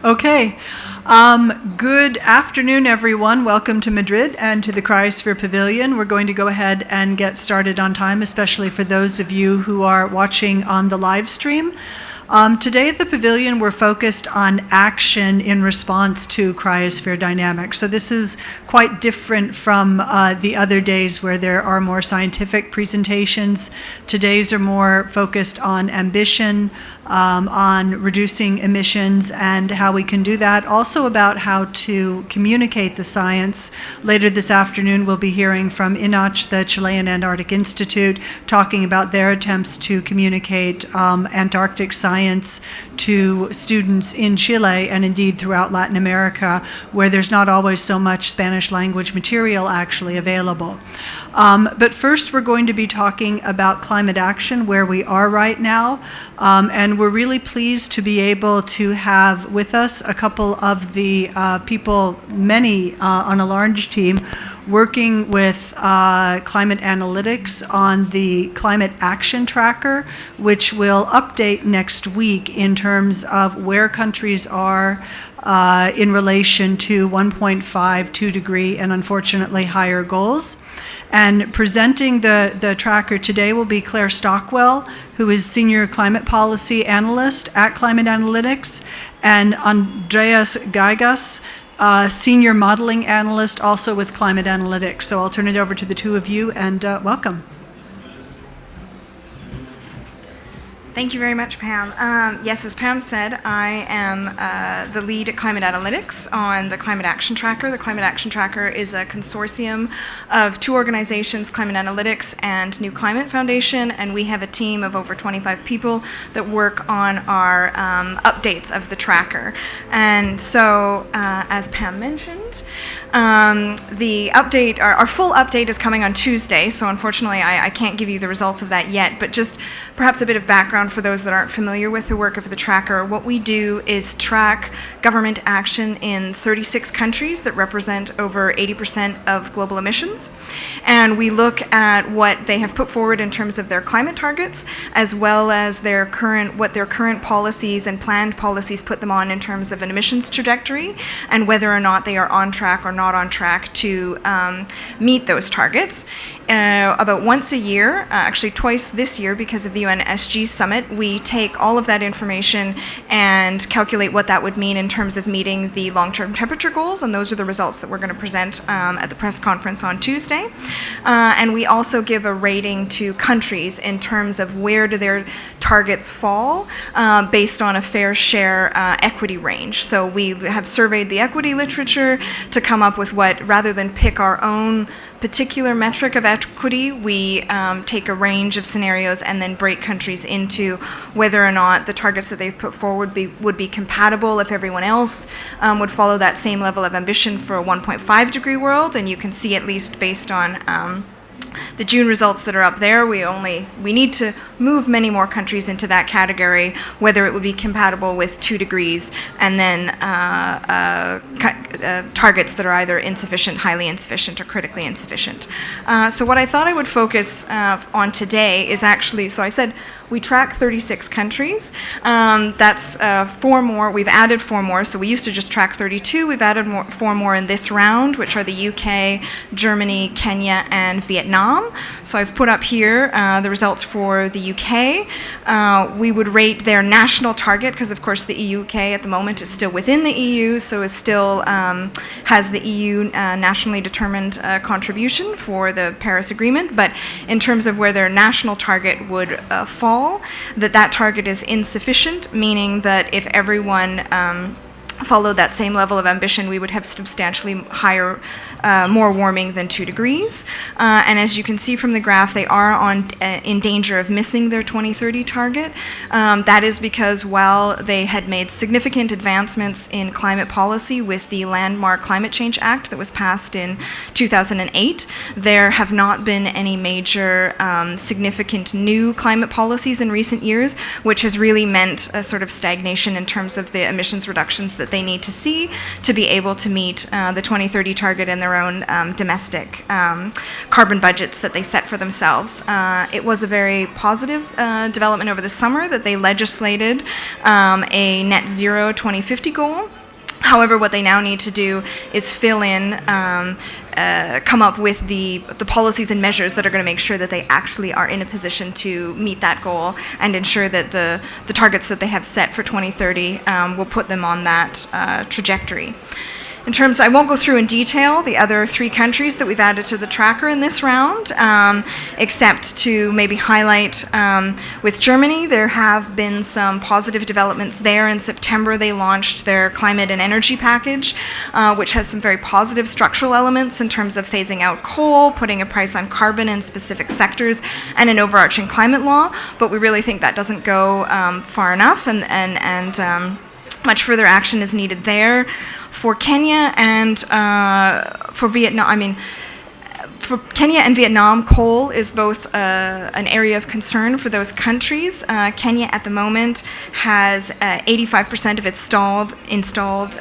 Okay. Good afternoon, everyone. Welcome to Madrid and to the Cryosphere Pavilion. We're going to go ahead and get started on time, especially for those of you who are watching on the live stream. Today at the Pavilion, we're focused on action in response to cryosphere dynamics. So this is quite different from the other days where there are more scientific presentations. Today's are more focused on ambition, on reducing emissions and how we can do that. Also about how to communicate the science. Later this afternoon, we'll be hearing from INACH, the Chilean Antarctic Institute, talking about their attempts to communicate Antarctic science to students in Chile and indeed throughout Latin America, where there's not always so much Spanish language material actually available. But first, we're going to be talking about climate action, where we are right now. And we're really pleased to be able to have with us a couple of the people, many on a large team, working with climate analytics on the climate action tracker, which will update next week in terms of where countries are in relation to 1.5, 2 degree, and unfortunately higher goals. And presenting the tracker today will be Claire Stockwell, who is Senior Climate Policy Analyst at Climate Analytics, and Andreas Geiges, Senior Modeling Analyst, also with Climate Analytics. So I'll turn it over to the two of you, and welcome. Thank you very much, Pam. Yes, as Pam said, I am the lead at Climate Analytics on the Climate Action Tracker. The Climate Action Tracker is a consortium of two organizations, Climate Analytics and New Climate Foundation, and we have a team of over 25 people that work on our updates of the tracker. And so, as Pam mentioned, the update, our full update is coming on Tuesday, so unfortunately I can't give you the results of that yet, but just perhaps a bit of background for those that aren't familiar with the work of the tracker. What we do is track government action in 36 countries that represent over 80% of global emissions, and we look at what they have put forward in terms of their climate targets, as well as what their current policies and planned policies put them on in terms of an emissions trajectory, and whether or not they are on track or not on track to meet those targets. About once a year, actually twice this year because of the UN SG Summit, we take all of that information and calculate what that would mean in terms of meeting the long-term temperature goals, and those are the results that we're going to present at the press conference on Tuesday. And we also give a rating to countries in terms of where do their targets fall based on a fair share equity range. So we have surveyed the equity literature to come up with what, rather than pick our own particular metric of equity, we take a range of scenarios and then break countries into whether or not the targets that they've put forward would be compatible if everyone else would follow that same level of ambition for a 1.5 degree world. And you can see, at least based on the June results that are up there, we need to move many more countries into that category, whether it would be compatible with 2 degrees, and then targets that are either insufficient, highly insufficient, or critically insufficient. So what I thought I would focus on today is actually, so I said we track 36 countries. That's 4 more. We've added 4 more. So we used to just track 32. We've added 4 more in this round, which are the UK, Germany, Kenya, and Vietnam. So I've put up here the results for the UK. We would rate their national target, because of course the UK at the moment is still within the EU, so is still has the EU nationally determined contribution for the Paris Agreement. But in terms of where their national target would fall, that target is insufficient, meaning that if everyone followed that same level of ambition, we would have substantially higher, more warming than 2 degrees. And as you can see from the graph, they are in danger of missing their 2030 target. That is because while they had made significant advancements in climate policy with the landmark Climate Change Act that was passed in 2008, there have not been any major significant new climate policies in recent years, which has really meant a sort of stagnation in terms of the emissions reductions that they need to see to be able to meet the 2030 target in their own domestic carbon budgets that they set for themselves. It was a very positive development over the summer that they legislated a net zero 2050 goal. However, what they now need to do is fill in, come up with the policies and measures that are going to make sure that they actually are in a position to meet that goal and ensure that the targets that they have set for 2030 will put them on that trajectory. In terms, I won't go through in detail the other 3 countries that we've added to the tracker in this round, except to maybe highlight with Germany, there have been some positive developments there. In September, they launched their climate and energy package, which has some very positive structural elements in terms of phasing out coal, putting a price on carbon in specific sectors, and an overarching climate law. But we really think that doesn't go far enough, and much further action is needed there. For Kenya and for Vietnam, for Kenya and Vietnam, coal is both an area of concern for those countries. Kenya at the moment has 85% of its installed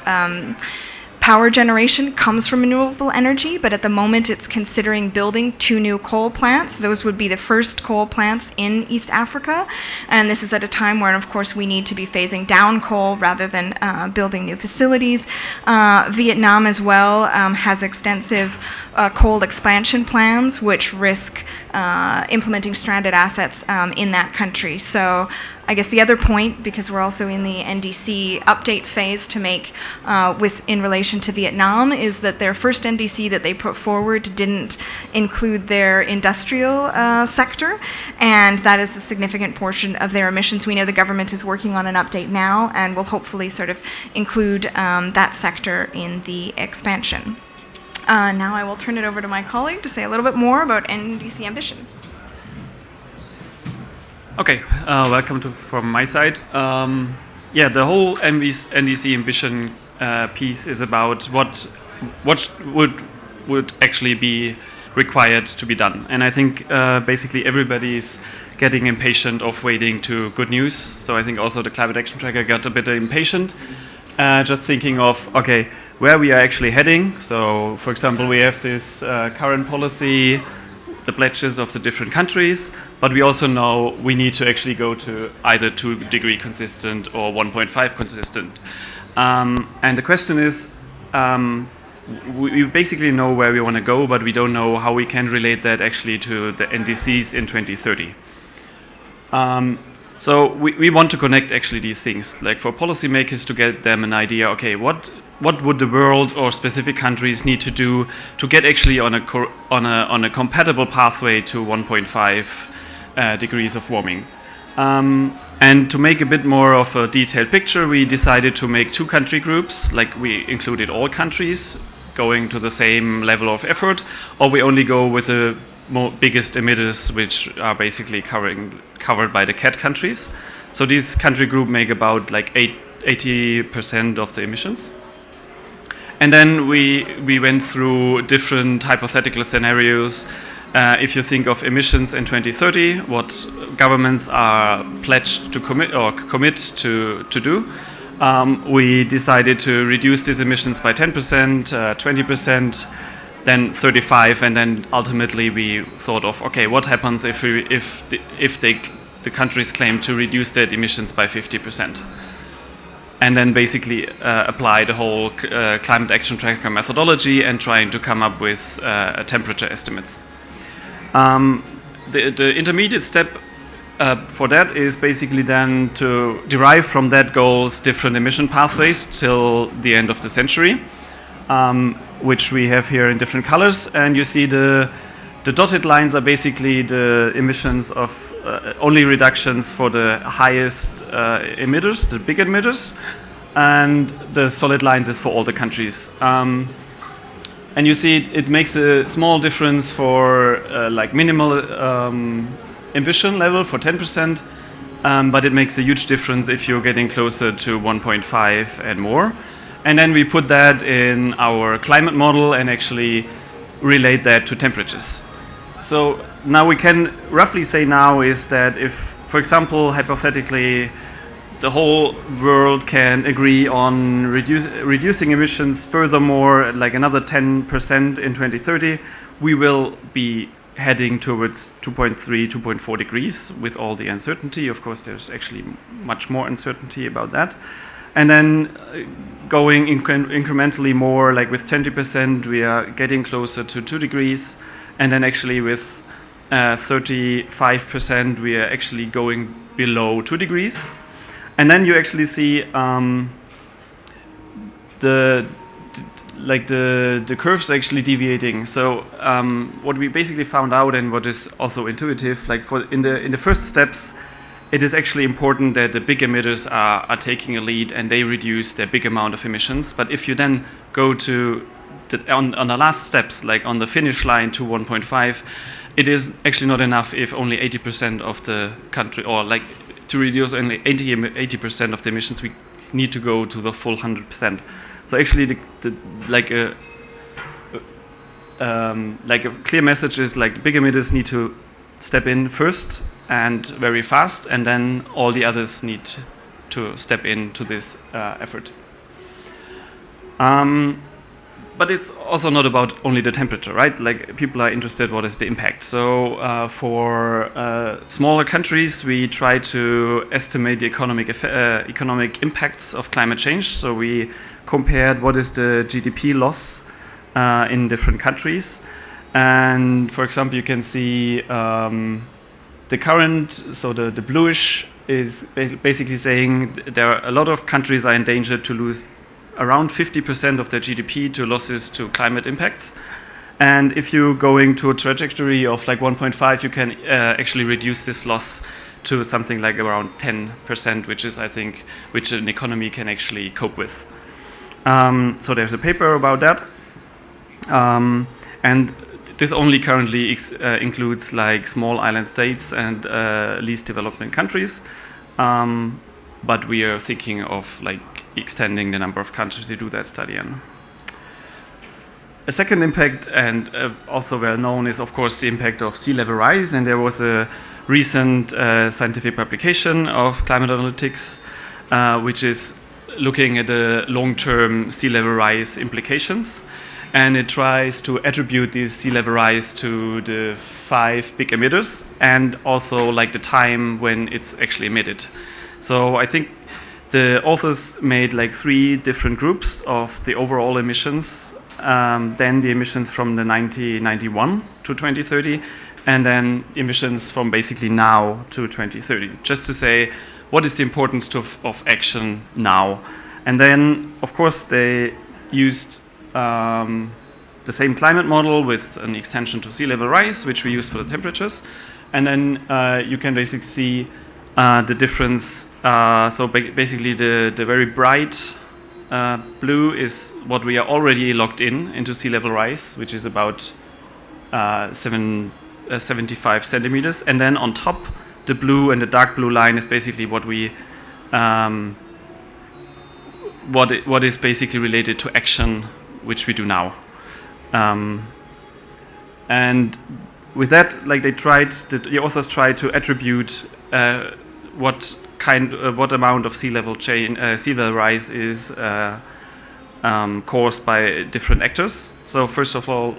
power generation comes from renewable energy, but at the moment it's considering building 2 new coal plants. Those would be the first coal plants in East Africa, and this is at a time where, of course, we need to be phasing down coal rather than building new facilities. Vietnam as well has extensive coal expansion plans, which risk implementing stranded assets in that country. So I guess the other point, because we're also in the NDC update phase to make in relation to Vietnam, is that their first NDC that they put forward didn't include their industrial sector, and that is a significant portion of their emissions. We know the government is working on an update now and will hopefully sort of include that sector in the expansion. Now I will turn it over to my colleague to say a little bit more about NDC ambition. Okay, welcome from my side. The whole NDC ambition piece is about what would actually be required to be done. And I think basically everybody's getting impatient of waiting to good news. So I think also the Climate Action Tracker got a bit impatient, just thinking of, okay, where we are actually heading. So for example, we have this current policy, the pledges of the different countries, but we also know we need to actually go to either 2 degree consistent or 1.5 consistent. And the question is, we basically know where we want to go, but we don't know how we can relate that actually to the NDCs in 2030. So we want to connect actually these things, like for policymakers to get them an idea, okay, what would the world or specific countries need to do to get actually on a compatible pathway to 1.5 degrees of warming. And to make a bit more of a detailed picture, we decided to make 2 country groups, like we included all countries going to the same level of effort, or we only go with the biggest emitters, which are basically covered by the CAT countries. So these country group make about like 80% of the emissions. And then we went through different hypothetical scenarios. If you think of emissions in 2030, what governments are pledged to commit to do, we decided to reduce these emissions by 10%, 20%, then 35%, and then ultimately we thought of, okay, what happens if the countries claim to reduce their emissions by 50%? And then basically apply the whole climate action tracker methodology and trying to come up with temperature estimates. The intermediate step for that is basically then to derive from that goals different emission pathways till the end of the century, which we have here in different colors. And you see the dotted lines are basically the emissions of only reductions for the highest emitters, the big emitters, and the solid lines is for all the countries. And you see it makes a small difference for like minimal ambition level for 10%, but it makes a huge difference if you're getting closer to 1.5 and more. And then we put that in our climate model and actually relate that to temperatures. So now we can roughly say now is that if, for example, hypothetically, the whole world can agree on reducing emissions furthermore, like another 10% in 2030, we will be heading towards 2.3, 2.4 degrees with all the uncertainty. Of course, there's actually much more uncertainty about that. And then going incrementally more, like with 20%, we are getting closer to 2 degrees. And then actually with 35%, we are actually going below 2 degrees. And then you actually see the curves actually deviating. So what we basically found out, and what is also intuitive, like in the first steps, it is actually important that the big emitters are taking a lead and they reduce their big amount of emissions. But if you then go to on the last steps, like on the finish line to 1.5, it is actually not enough if only 80% of the country, or like to reduce only 80% of the emissions, we need to go to the full 100%. So actually, like a clear message is like big emitters need to step in first and very fast, and then all the others need to step into this effort. But it's also not about only the temperature, right? Like people are interested, what is the impact? So for smaller countries, we try to estimate the economic impacts of climate change. So we compared what is the GDP loss in different countries. And for example, you can see the current, so the bluish is basically saying there are a lot of countries are in danger to lose around 50% of their GDP to losses to climate impacts. And if you're going to a trajectory of like 1.5, you can actually reduce this loss to something like around 10%, which is, I think, which an economy can actually cope with. So there's a paper about that. And this only currently includes like small island states and least developing countries. But we are thinking of like extending the number of countries to do that study in. A second impact, and also well known, is of course the impact of sea level rise. And there was a recent scientific publication of climate analytics, which is looking at the long-term sea level rise implications. And it tries to attribute this sea level rise to the 5 big emitters and also like the time when it's actually emitted. So I think the authors made like 3 different groups of the overall emissions, then the emissions from the 1991 to 2030, and then emissions from basically now to 2030, just to say what is the importance of action now. And then, of course, they used the same climate model with an extension to sea level rise, which we used for the temperatures. And then you can basically see The difference, basically the very bright blue is what we are already locked into sea level rise, which is about 75 centimeters. And then on top, the blue and the dark blue line is basically what we what is basically related to action, which we do now. And with that, like the authors tried to attribute what amount of sea level rise is caused by different actors. So first of all,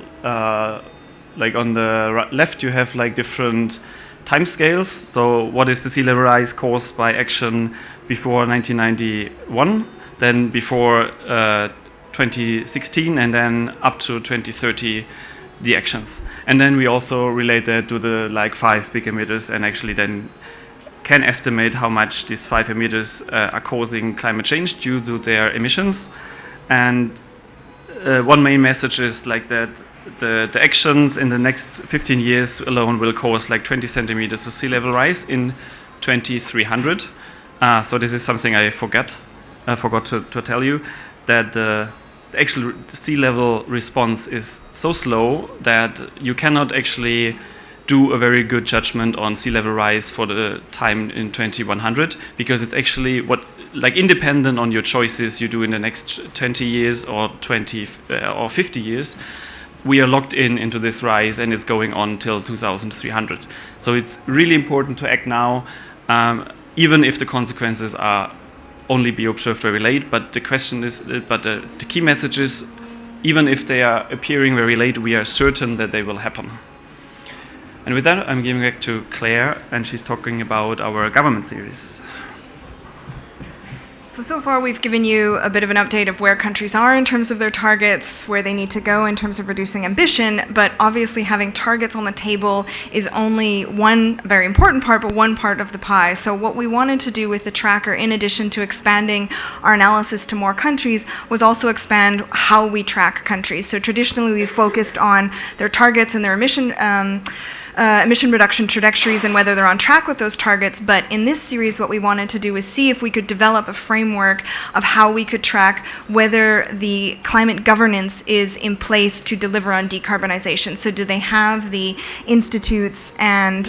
like on the left, you have like different time scales. So what is the sea level rise caused by action before 1991, then before 2016, and then up to 2030, the actions. And then we also relate that to the like 5 big emitters, and actually then can estimate how much these 5 emitters are causing climate change due to their emissions. And one main message is like that the actions in the next 15 years alone will cause like 20 centimeters of sea level rise in 2300. So this is something I forgot to tell you, that the actual sea level response is so slow that you cannot actually do a very good judgment on sea level rise for the time in 2100, because it's actually independent on your choices you do in the next 20 years or 20 or 50 years. We are locked into this rise, and it's going on till 2300. So it's really important to act now, even if the consequences are only be observed very late. But the question is, the key message is, even if they are appearing very late, we are certain that they will happen. And with that, I'm giving back to Claire, and she's talking about our government series. So far we've given you a bit of an update of where countries are in terms of their targets, where they need to go in terms of reducing ambition, but obviously having targets on the table is only one very important part, but one part of the pie. So what we wanted to do with the tracker, in addition to expanding our analysis to more countries, was also expand how we track countries. So traditionally we focused on their targets and their emission reduction trajectories and whether they're on track with those targets. But in this series, what we wanted to do is see if we could develop a framework of how we could track whether the climate governance is in place to deliver on decarbonization. So do they have the institutes and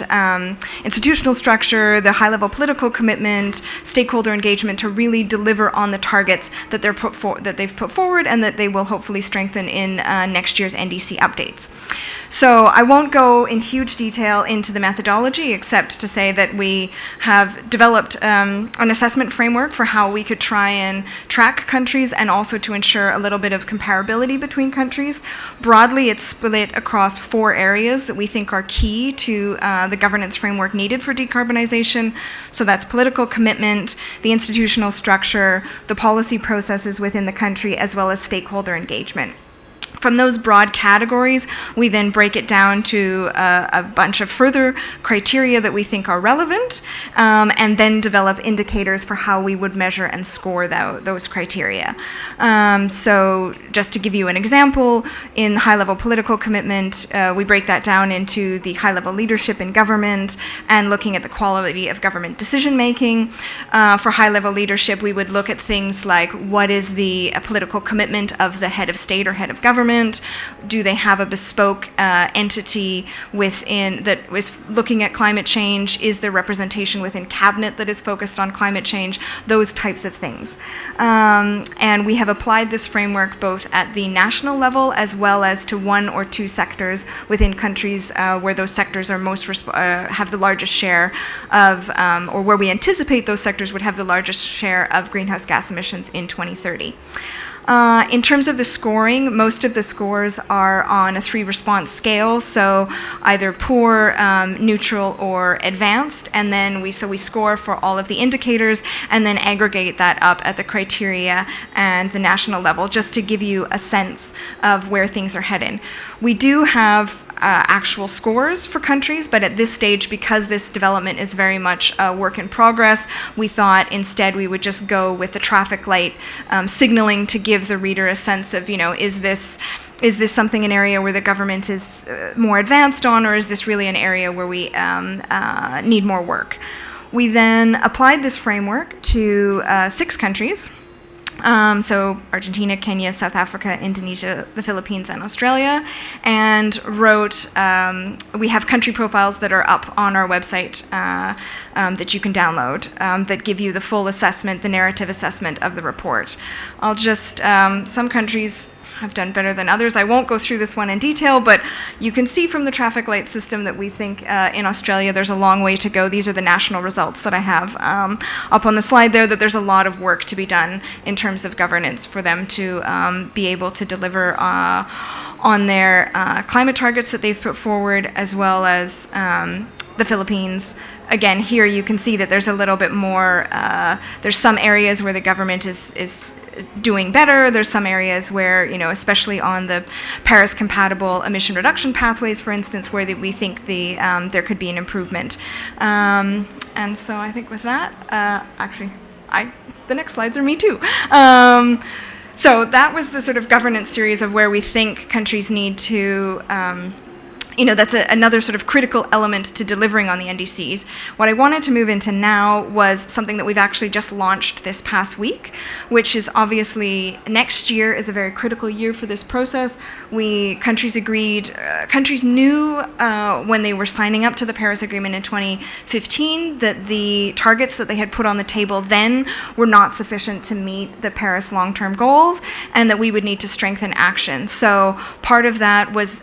institutional structure, the high-level political commitment, stakeholder engagement to really deliver on the targets that they've put forward and that they will hopefully strengthen in next year's NDC updates. So I won't go in huge detail into the methodology, except to say that we have developed an assessment framework for how we could try and track countries, and also to ensure a little bit of comparability between countries. Broadly, it's split across 4 areas that we think are key to the governance framework needed for decarbonization. So that's political commitment, the institutional structure, the policy processes within the country, as well as stakeholder engagement. From those broad categories, we then break it down to a bunch of further criteria that we think are relevant, and then develop indicators for how we would measure and score those criteria. So just to give you an example, in high-level political commitment, we break that down into the high-level leadership in government and looking at the quality of government decision-making. For high-level leadership, we would look at things like, what is the political commitment of the head of state or head of government? Do they have a bespoke entity within that is looking at climate change? Is there representation within cabinet that is focused on climate change? Those types of things. And we have applied this framework both at the national level as well as to 1 or 2 sectors within countries where those sectors are have the largest share of, or where we anticipate those sectors would have the largest share of greenhouse gas emissions in 2030. In terms of the scoring, most of the scores are on a 3-response scale, so either poor, neutral, or advanced, and then we score for all of the indicators and then aggregate that up at the criteria and the national level, just to give you a sense of where things are heading. We do have actual scores for countries, but at this stage, because this development is very much a work in progress, we thought instead we would just go with the traffic light signaling to give the reader a sense of, is this something, an area where the government is more advanced on, or is this really an area where we need more work? We then applied this framework to 6 countries. So Argentina, Kenya, South Africa, Indonesia, the Philippines, and Australia, and wrote, we have country profiles that are up on our website that you can download that give you the full assessment, the narrative assessment of the report. I'll just, some countries have done better than others. I won't go through this one in detail, but you can see from the traffic light system that we think in Australia there's a long way to go. These are the national results that I have up on the slide there, that there's a lot of work to be done in terms of governance for them to be able to deliver on their climate targets that they've put forward, as well as the Philippines. Again, here you can see that there's a little bit more, there's some areas where the government is doing better. There's some areas where, especially on the Paris-compatible emission reduction pathways, for instance, where we think there could be an improvement. And so I think with that, actually, the next slides are me too. So that was the sort of governance series of where we think countries need to that's another sort of critical element to delivering on the NDCs. What I wanted to move into now was something that we've actually just launched this past week, which is obviously next year is a very critical year for this process. Countries knew when they were signing up to the Paris Agreement in 2015 that the targets that they had put on the table then were not sufficient to meet the Paris long-term goals, and that we would need to strengthen action. So part of that was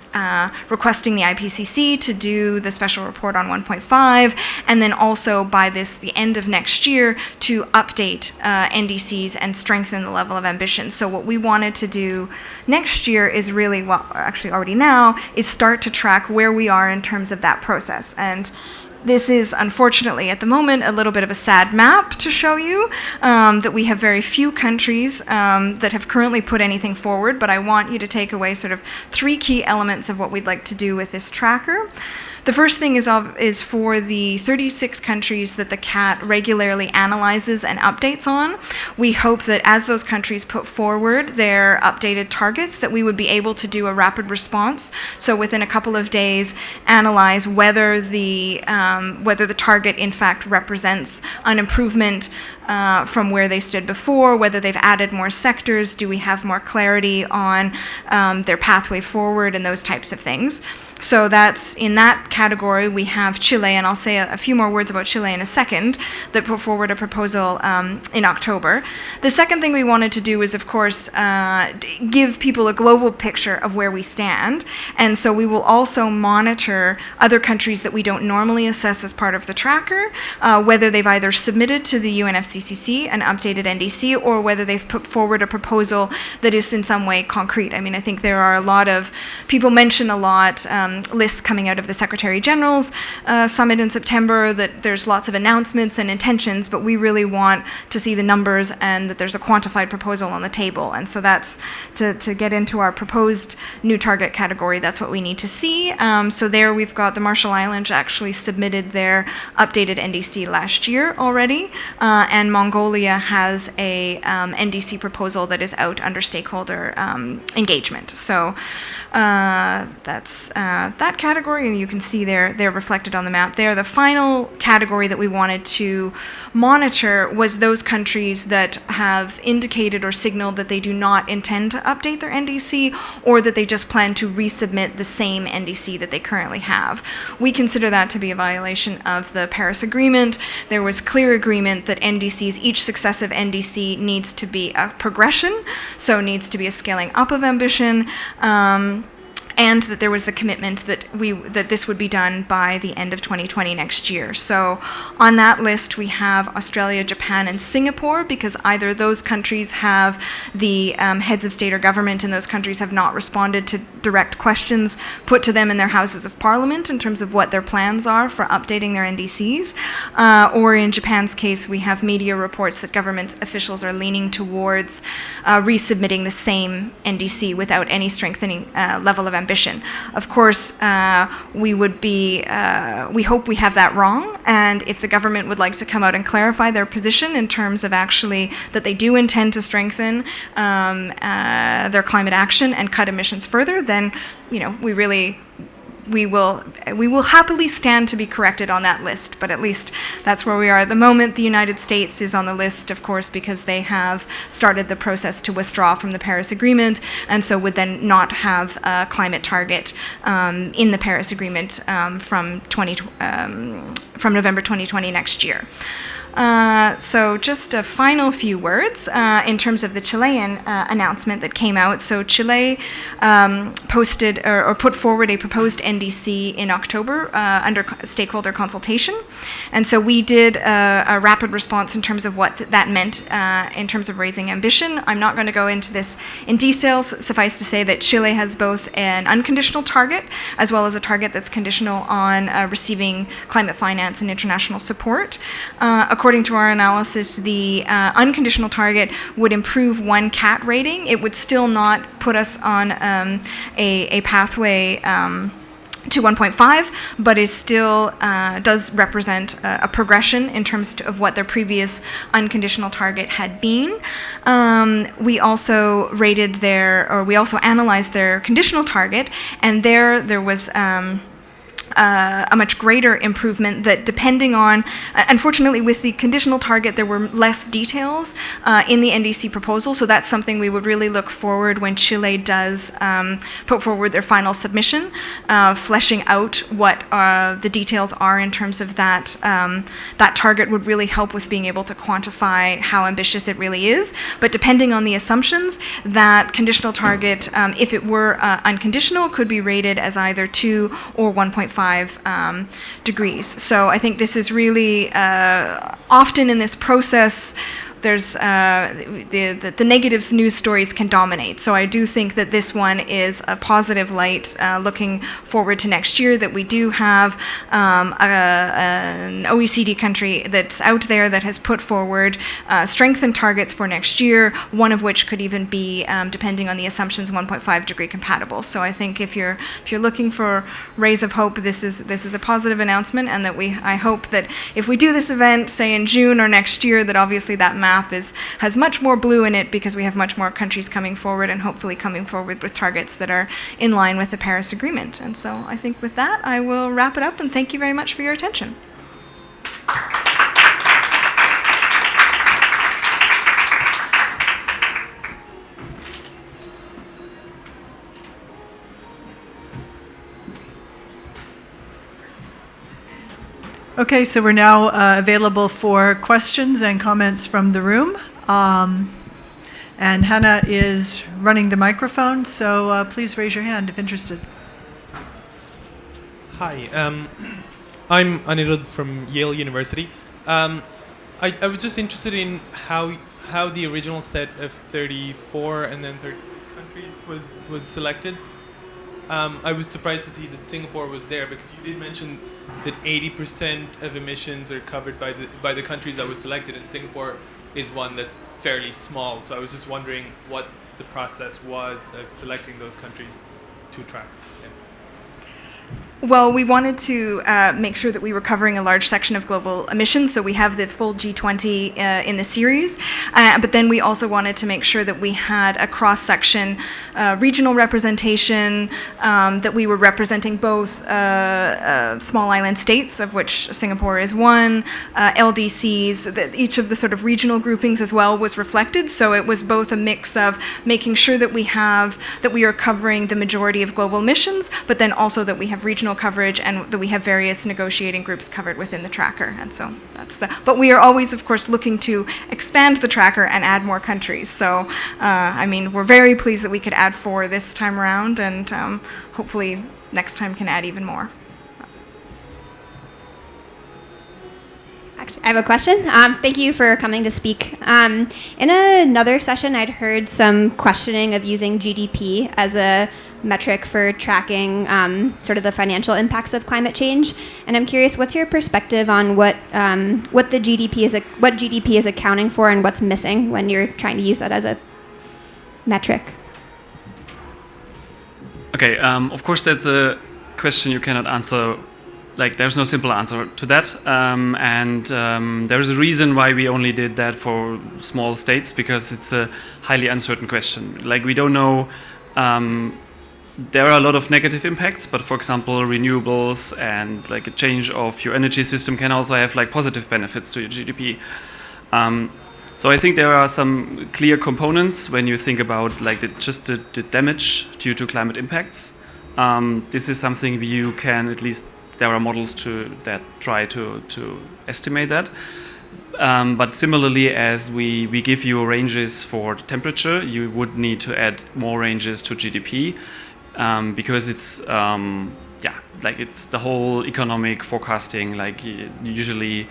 requesting the IPCC to do the special report on 1.5, and then also by the end of next year to update NDCs and strengthen the level of ambition. So what we wanted to do next year is really, well, actually already now, is start to track where we are in terms of that process. And this is, unfortunately, at the moment, a little bit of a sad map to show you, that we have very few countries that have currently put anything forward, but I want you to take away sort of 3 key elements of what we'd like to do with this tracker. The first thing is for the 36 countries that the CAT regularly analyzes and updates on. We hope that as those countries put forward their updated targets, that we would be able to do a rapid response. So within a couple of days, analyze whether the target in fact represents an improvement from where they stood before, whether they've added more sectors, do we have more clarity on their pathway forward, and those types of things. So that's in that category. We have Chile, and I'll say a few more words about Chile in a second, that put forward a proposal in October. The second thing we wanted to do is, of course, give people a global picture of where we stand. And so we will also monitor other countries that we don't normally assess as part of the tracker, whether they've either submitted to the UNFCCC an updated NDC, or whether they've put forward a proposal that is in some way concrete. I mean, I think there are a lot of people mention a lot lists coming out of the Secretary General's summit in September, that there's lots of announcements and intentions, but we really want to see the numbers and that there's a quantified proposal on the table. And so that's to get into our proposed new target category, that's what we need to see. So there we've got the Marshall Islands actually submitted their updated NDC last year already, and Mongolia has a NDC proposal that is out under stakeholder engagement. So that's that category, and you can see they're reflected on the map there. The final category that we wanted to monitor was those countries that have indicated or signaled that they do not intend to update their NDC, or that they just plan to resubmit the same NDC that they currently have. We consider that to be a violation of the Paris Agreement. There was clear agreement that NDCs, each successive NDC needs to be a progression, so needs to be a scaling up of ambition. And that there was the commitment that this would be done by the end of 2020 next year. So on that list we have Australia, Japan, and Singapore, because either those countries have the heads of state or government in those countries have not responded to direct questions put to them in their houses of parliament in terms of what their plans are for updating their NDCs. Or in Japan's case, we have media reports that government officials are leaning towards resubmitting the same NDC without any strengthening level of ambition. Of course, we hope we have that wrong, and if the government would like to come out and clarify their position in terms of actually that they do intend to strengthen their climate action and cut emissions further, then we really we will happily stand to be corrected on that list, but at least that's where we are at the moment. The United States is on the list, of course, because they have started the process to withdraw from the Paris Agreement, and so would then not have a climate target in the Paris Agreement from November 2020 next year. So just a final few words in terms of the Chilean announcement that came out. So Chile posted or put forward a proposed NDC in October under stakeholder consultation. And so we did a rapid response in terms of what that meant in terms of raising ambition. I'm not going to go into this in details. Suffice to say that Chile has both an unconditional target as well as a target that's conditional on receiving climate finance and international support. According to our analysis, the unconditional target would improve one CAT rating. It would still not put us on a pathway to 1.5, but is still does represent a progression in terms of what their previous unconditional target had been. We also analyzed their conditional target, and there was a much greater improvement that, depending on, unfortunately with the conditional target there were less details in the NDC proposal, so that's something we would really look forward when Chile does put forward their final submission, fleshing out what the details are in terms of that. That target would really help with being able to quantify how ambitious it really is, but depending on the assumptions, that conditional target, if it were unconditional, could be rated as either 2 or 1.5 degrees. So I think this is really often in this process there's the negatives news stories can dominate. So I do think that this one is a positive light looking forward to next year, that we do have an OECD country that's out there that has put forward strengthened targets for next year, one of which could even be, depending on the assumptions, 1.5 degree compatible. So I think if you're looking for rays of hope, this is a positive announcement, and that I hope that if we do this event, say in June or next year, that obviously that map has much more blue in it, because we have much more countries coming forward and hopefully coming forward with targets that are in line with the Paris Agreement. And so I think with that I will wrap it up, and thank you very much for your attention. Okay, so we're now available for questions and comments from the room. And Hannah is running the microphone, so please raise your hand if interested. Hi, I'm Anirudh from Yale University. I was just interested in how the original set of 34 and then 36 countries was selected. I was surprised to see that Singapore was there, because you did mention that 80% of emissions are covered by the countries that were selected, and Singapore is one that's fairly small. So I was just wondering what the process was of selecting those countries to track. Yeah. Well, we wanted to make sure that we were covering a large section of global emissions, so we have the full G20 in the series, but then we also wanted to make sure that we had a cross-section regional representation, that we were representing both small island states, of which Singapore is one, LDCs, that each of the sort of regional groupings as well was reflected, so it was both a mix of making sure that we are covering the majority of global emissions, but then also that we have regional coverage and that we have various negotiating groups covered within the tracker. And so but we are always, of course, looking to expand the tracker and add more countries. So, I mean, we're very pleased that we could add 4 this time around, and hopefully next time can add even more. Actually, I have a question. Thank you for coming to speak. In another session, I'd heard some questioning of using GDP as a metric for tracking sort of the financial impacts of climate change, and I'm curious, what's your perspective on what the GDP is accounting for and what's missing when you're trying to use that as a metric? Okay, of course that's a question you cannot answer. Like, there's no simple answer to that, and there's a reason why we only did that for small states, because it's a highly uncertain question. Like, we don't know there are a lot of negative impacts, but for example, renewables and like a change of your energy system can also have like positive benefits to your GDP. So I think there are some clear components when you think about like the damage due to climate impacts. This is something you can, at least there are models that try to estimate that. But similarly, as we give you ranges for temperature, you would need to add more ranges to GDP because it's it's the whole economic forecasting. Like usually,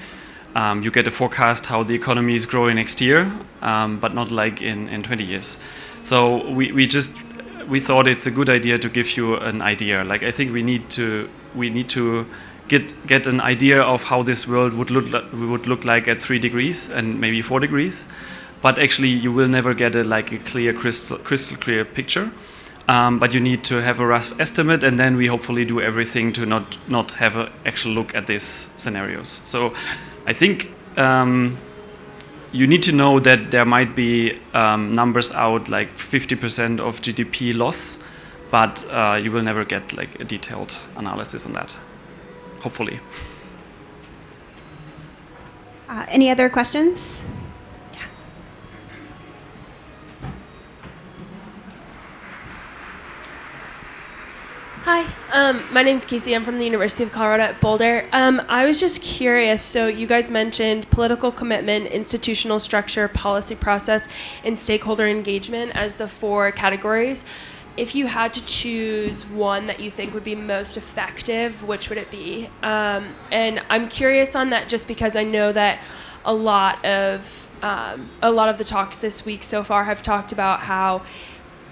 you get a forecast how the economy is growing next year, but not like in 20 years. So we thought it's a good idea to give you an idea. Like I think we need to get an idea of how this world would look like at 3 degrees and maybe 4 degrees, but actually you will never get a clear crystal clear picture. But you need to have a rough estimate, and then we hopefully do everything to not have an actual look at these scenarios. So I think you need to know that there might be numbers out like 50% of GDP loss, but you will never get like a detailed analysis on that. Hopefully. Any other questions? Yeah. Hi, my name's Casey. I'm from the University of Colorado at Boulder. I was just curious, so you guys mentioned political commitment, institutional structure, policy process, and stakeholder engagement as the 4 categories. If you had to choose one that you think would be most effective, which would it be? And I'm curious on that just because I know that a lot of the talks this week so far have talked about how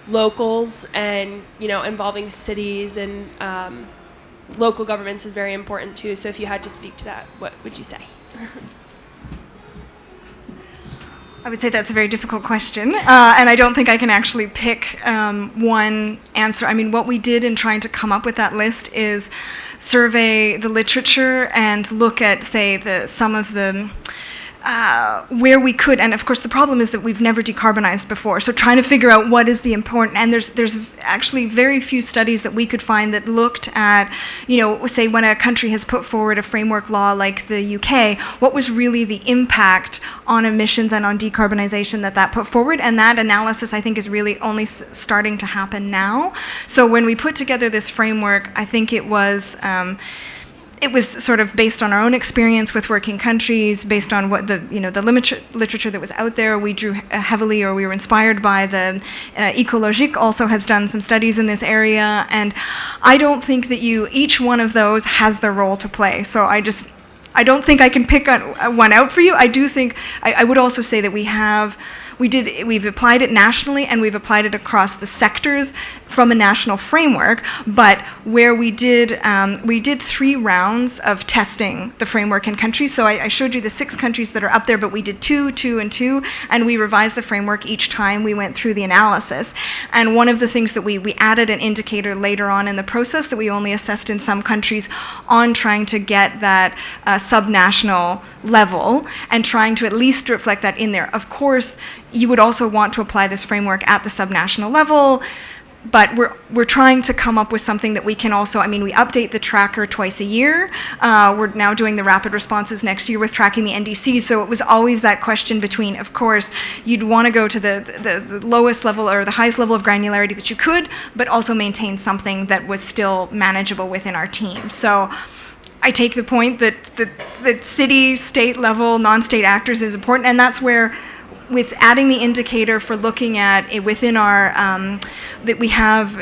locals and involving cities and local governments is very important too. So if you had to speak to that, what would you say? I would say that's a very difficult question, and I don't think I can actually pick one answer. I mean, what we did in trying to come up with that list is survey the literature and look at, say, some of the where we could, and of course the problem is that we've never decarbonized before, so trying to figure out what is the important, and there's actually very few studies that we could find that looked at, say when a country has put forward a framework law like the UK, what was really the impact on emissions and on decarbonization that put forward, and that analysis I think is really only starting to happen now. So when we put together this framework, I think it was sort of based on our own experience with working countries, based on what the literature that was out there. We drew heavily, or we were inspired by the Ecologique also has done some studies in this area, and I don't think that each one of those has their role to play. So I don't think I can pick one out for you. I do think, I would also say that we've applied it nationally, and we've applied it across the sectors from a national framework, but where we did 3 rounds of testing the framework in countries. So I showed you the 6 countries that are up there, but we did 2, 2, and 2, and we revised the framework each time we went through the analysis. And one of the things that we added an indicator later on in the process that we only assessed in some countries on trying to get that subnational level and trying to at least reflect that in there. Of course, you would also want to apply this framework at the subnational level, but we're trying to come up with something that we can also, we update the tracker twice a year. We're now doing the rapid responses next year with tracking the NDC, so it was always that question between, of course, you'd want to go to the lowest level or the highest level of granularity that you could, but also maintain something that was still manageable within our team. So I take the point that city, state level, non-state actors is important, and that's where, with adding the indicator for looking at it within our, that we have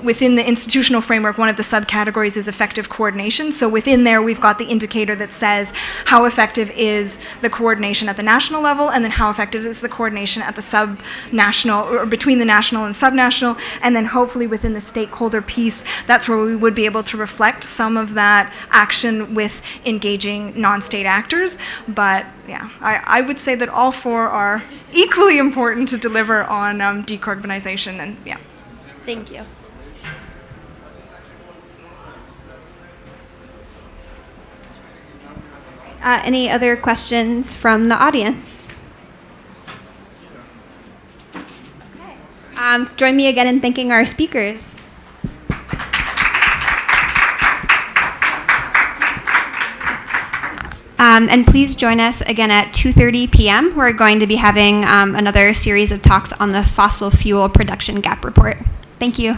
within the institutional framework, one of the subcategories is effective coordination. So within there, we've got the indicator that says how effective is the coordination at the national level, and then how effective is the coordination at the sub-national, or between the national and subnational, and then hopefully within the stakeholder piece, that's where we would be able to reflect some of that action with engaging non-state actors. But yeah, I would say that all 4 are equally important to deliver on decarbonization, and yeah. Thank you. Any other questions from the audience? Join me again in thanking our speakers. And please join us again at 2:30 p.m. We're going to be having another series of talks on the fossil fuel production gap report. Thank you.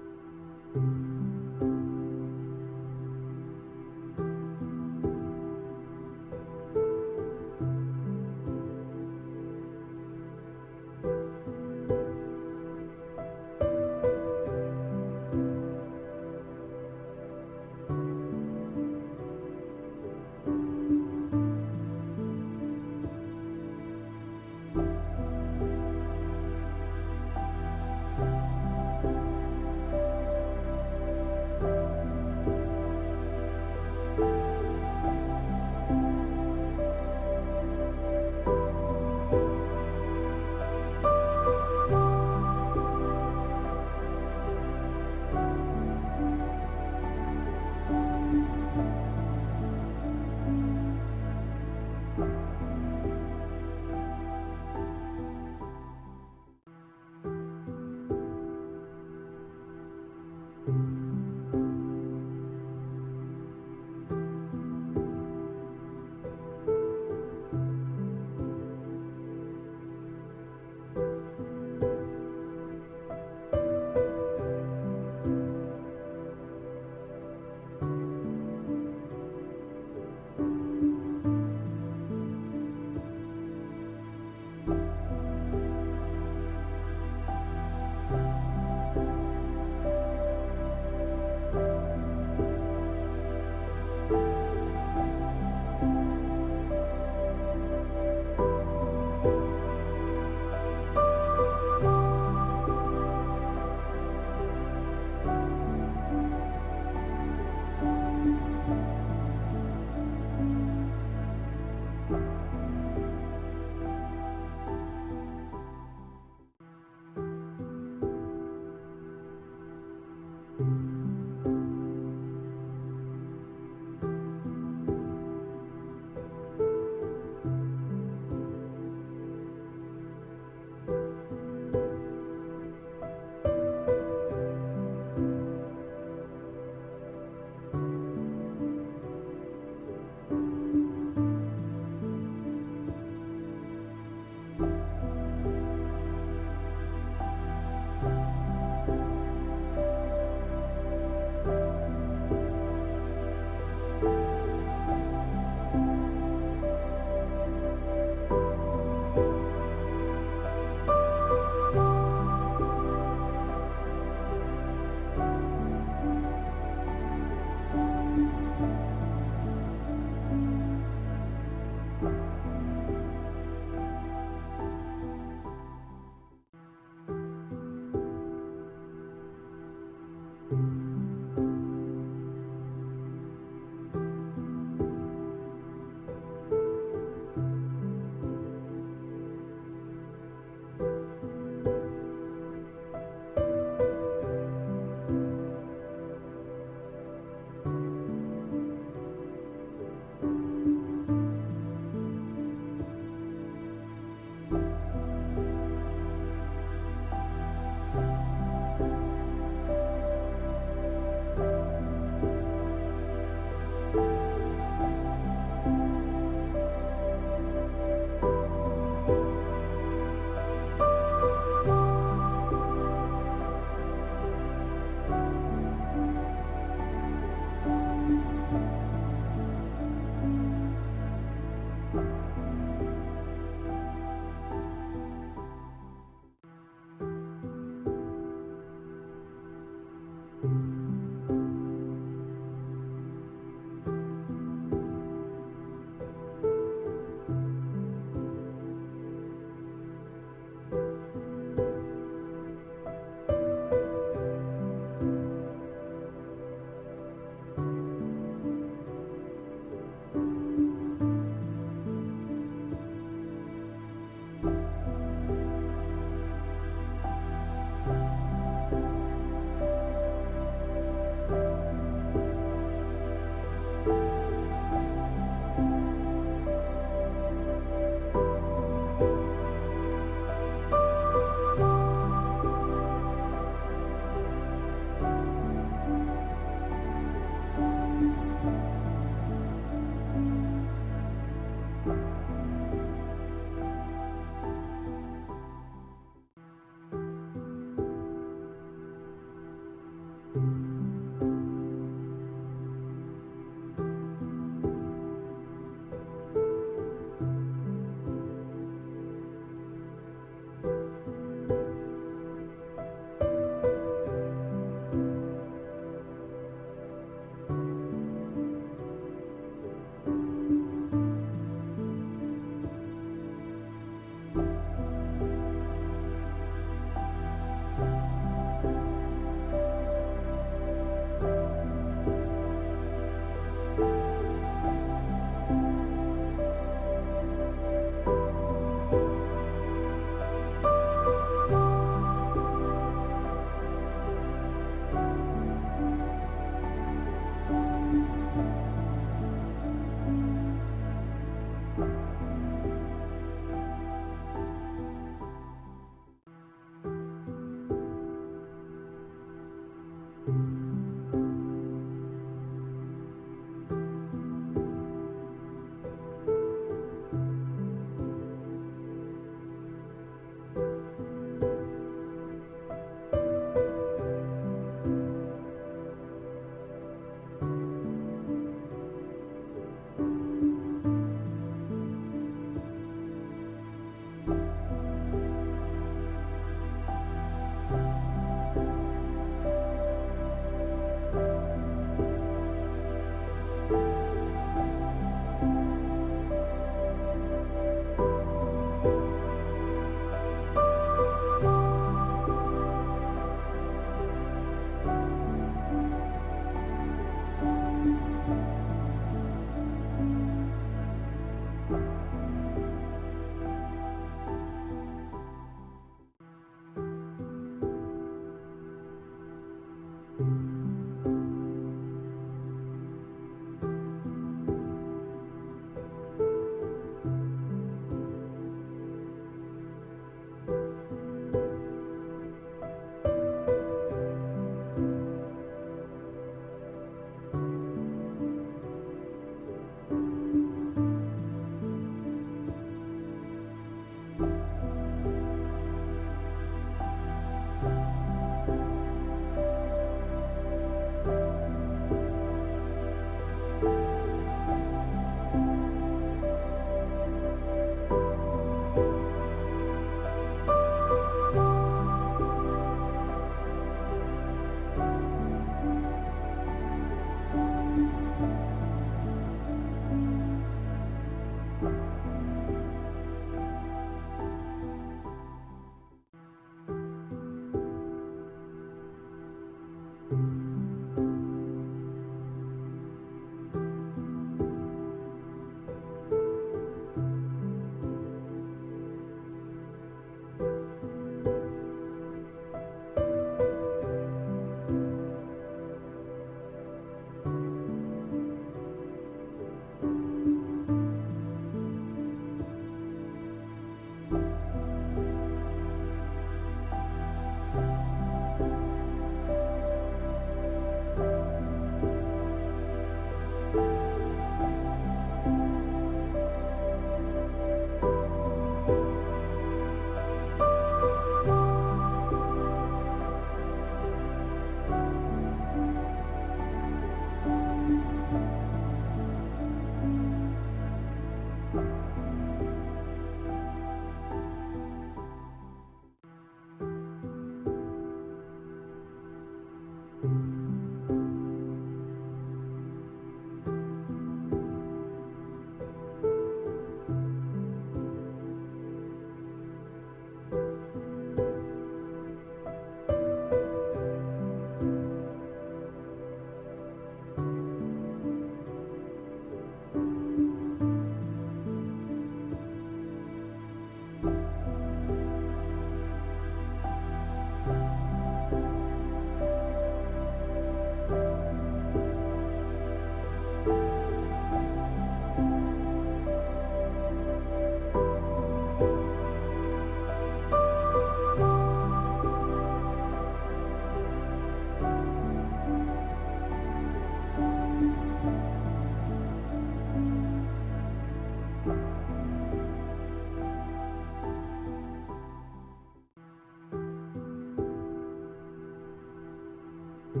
We're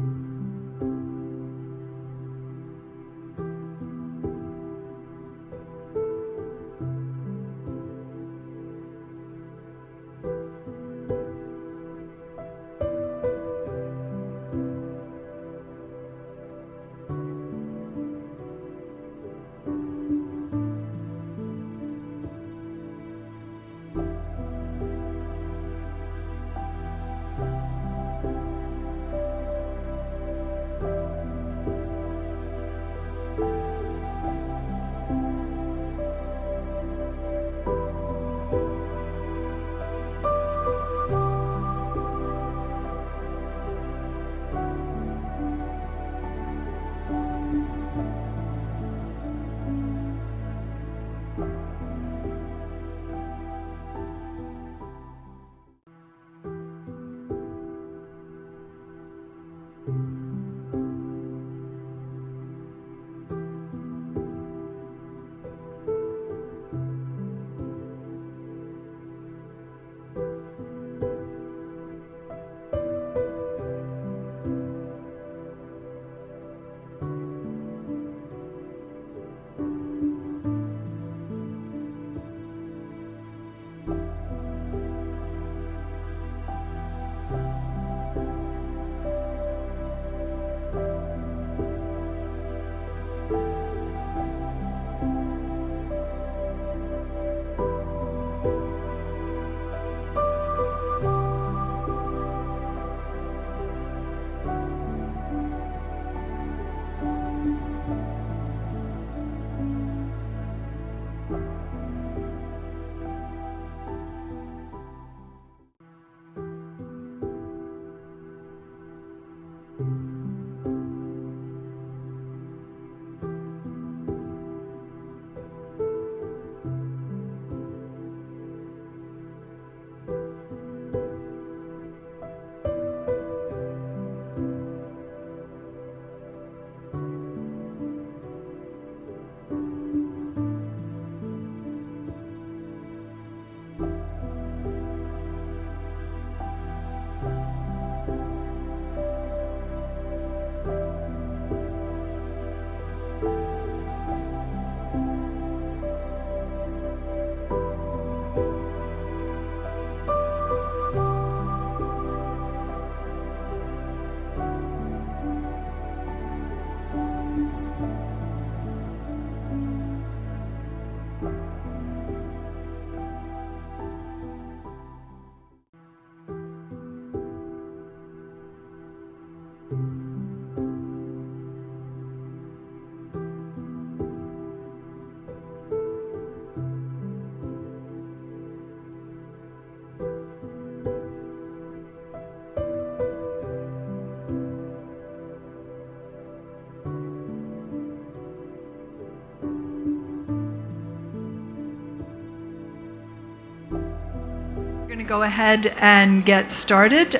going to go ahead and get started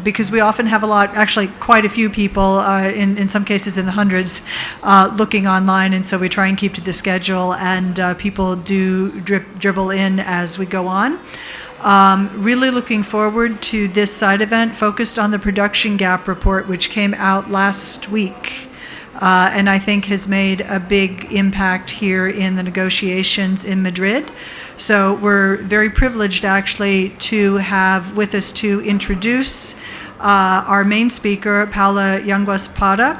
because we often have a lot, actually quite a few people, in some cases in the hundreds, looking online, and so we try and keep to the schedule, and people do dribble in as we go on. Really looking forward to this side event focused on the production gap report, which came out last week. And I think has made a big impact here in the negotiations in Madrid. So we're very privileged actually to have with us to introduce our main speaker, Paola Yanguas Parra,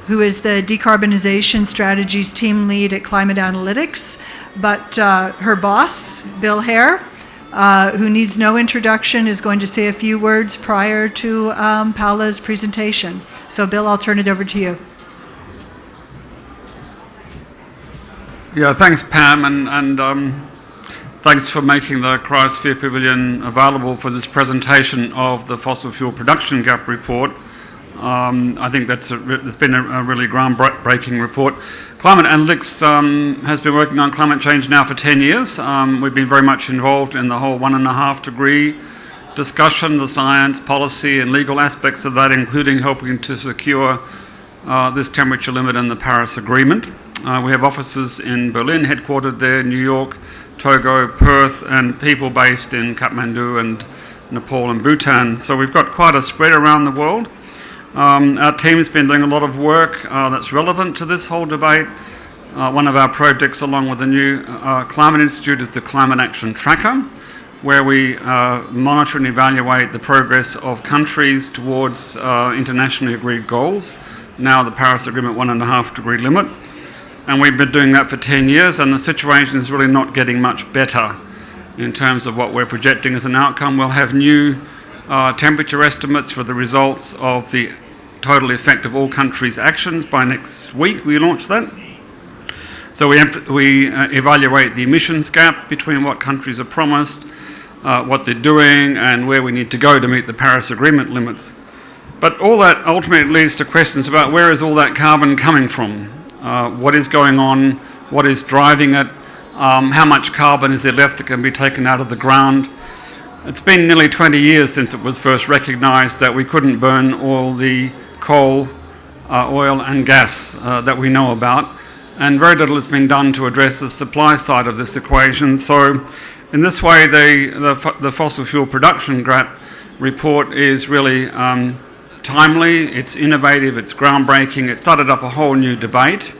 who is the Decarbonization Strategies Team Lead at Climate Analytics. But her boss, Bill Hare, who needs no introduction, is going to say a few words prior to Paola's presentation. So Bill, I'll turn it over to you. Yeah, thanks, Pam, and thanks for making the Cryosphere Pavilion available for this presentation of the fossil fuel production gap report. I think it's been a really groundbreaking report. Climate Analytics has been working on climate change now for 10 years. We've been very much involved in the whole 1.5 degree discussion, the science, policy, and legal aspects of that, including helping to secure this temperature limit in the Paris Agreement. We have offices in Berlin, headquartered there, New York, Togo, Perth, and people based in Kathmandu and Nepal and Bhutan. So we've got quite a spread around the world. Our team's been doing a lot of work that's relevant to this whole debate. One of our projects, along with the new Climate Institute, is the Climate Action Tracker, where we monitor and evaluate the progress of countries towards internationally agreed goals, now the Paris Agreement 1.5 degree limit. And we've been doing that for 10 years, and the situation is really not getting much better in terms of what we're projecting as an outcome. We'll have new temperature estimates for the results of the total effect of all countries' actions by next week. We launch that. So we evaluate the emissions gap between what countries have promised, what they're doing, and where we need to go to meet the Paris Agreement limits. But all that ultimately leads to questions about where is all that carbon coming from? What is going on? What is driving it? How much carbon is there left that can be taken out of the ground? It's been nearly 20 years since it was first recognised that we couldn't burn all the coal, oil and gas that we know about, and very little has been done to address the supply side of this equation. So in this way, the fossil fuel production gap report is really timely, it's innovative, it's groundbreaking. It started up a whole new debate.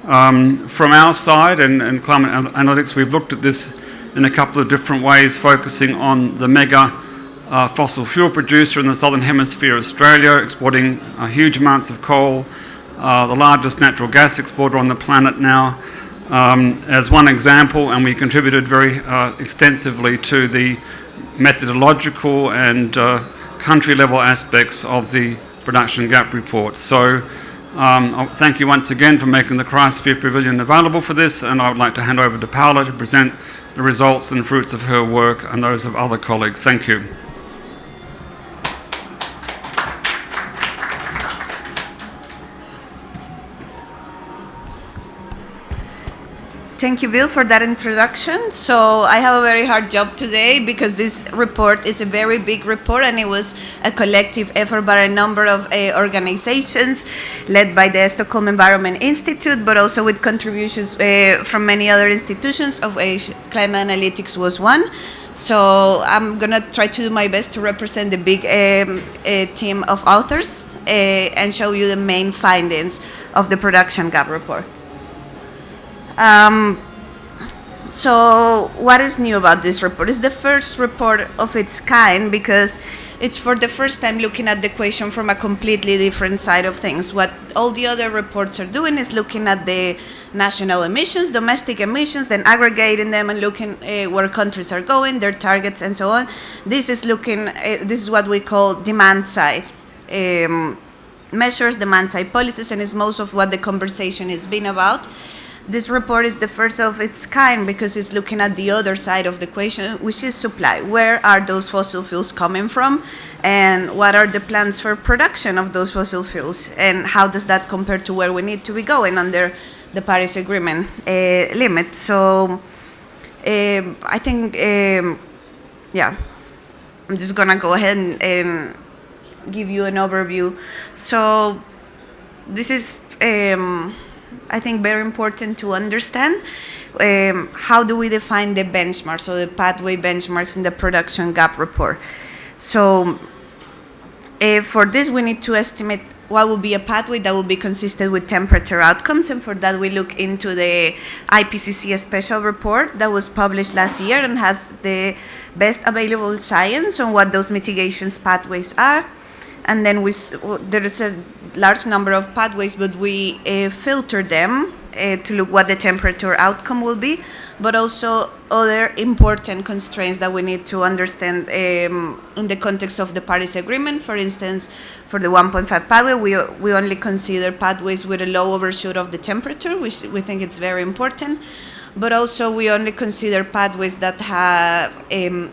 From our side and climate analytics, we've looked at this in a couple of different ways, focusing on the mega fossil fuel producer in the southern hemisphere, Australia, exporting huge amounts of coal, the largest natural gas exporter on the planet now, as one example, and we contributed very extensively to the methodological and country level aspects of the production gap report. So thank you once again for making the Cryosphere Pavilion available for this, and I would like to hand over to Paola to present the results and fruits of her work and those of other colleagues. Thank you. Thank you, Bill, for that introduction. So I have a very hard job today because this report is a very big report, and it was a collective effort by a number of organizations led by the Stockholm Environment Institute, but also with contributions from many other institutions, of which Climate Analytics was one. So I'm going to try to do my best to represent the big team of authors and show you the main findings of the production gap report. So what is new about this report? It's the first report of its kind because it's for the first time looking at the question from a completely different side of things. What all the other reports are doing is looking at the national emissions, domestic emissions, then aggregating them and looking where countries are going, their targets and so on. This is looking, this is what we call demand side measures, demand side policies, and is most of what the conversation has been about. This report is the first of its kind because it's looking at the other side of the equation, which is supply. Where are those fossil fuels coming from? And what are the plans for production of those fossil fuels? And how does that compare to where we need to be going under the Paris Agreement limit? So I think, yeah, I'm just going to go ahead and give you an overview. So this is... I think very important to understand how do we define the benchmarks, so the pathway benchmarks in the production gap report. So for this, we need to estimate what will be a pathway that will be consistent with temperature outcomes, and for that we look into the IPCC special report that was published last year and has the best available science on what those mitigations pathways are. And then there is a large number of pathways, but we filter them to look what the temperature outcome will be, but also other important constraints that we need to understand in the context of the Paris Agreement. For instance, for the 1.5 pathway, we only consider pathways with a low overshoot of the temperature, which we think it's very important. But also we only consider pathways that have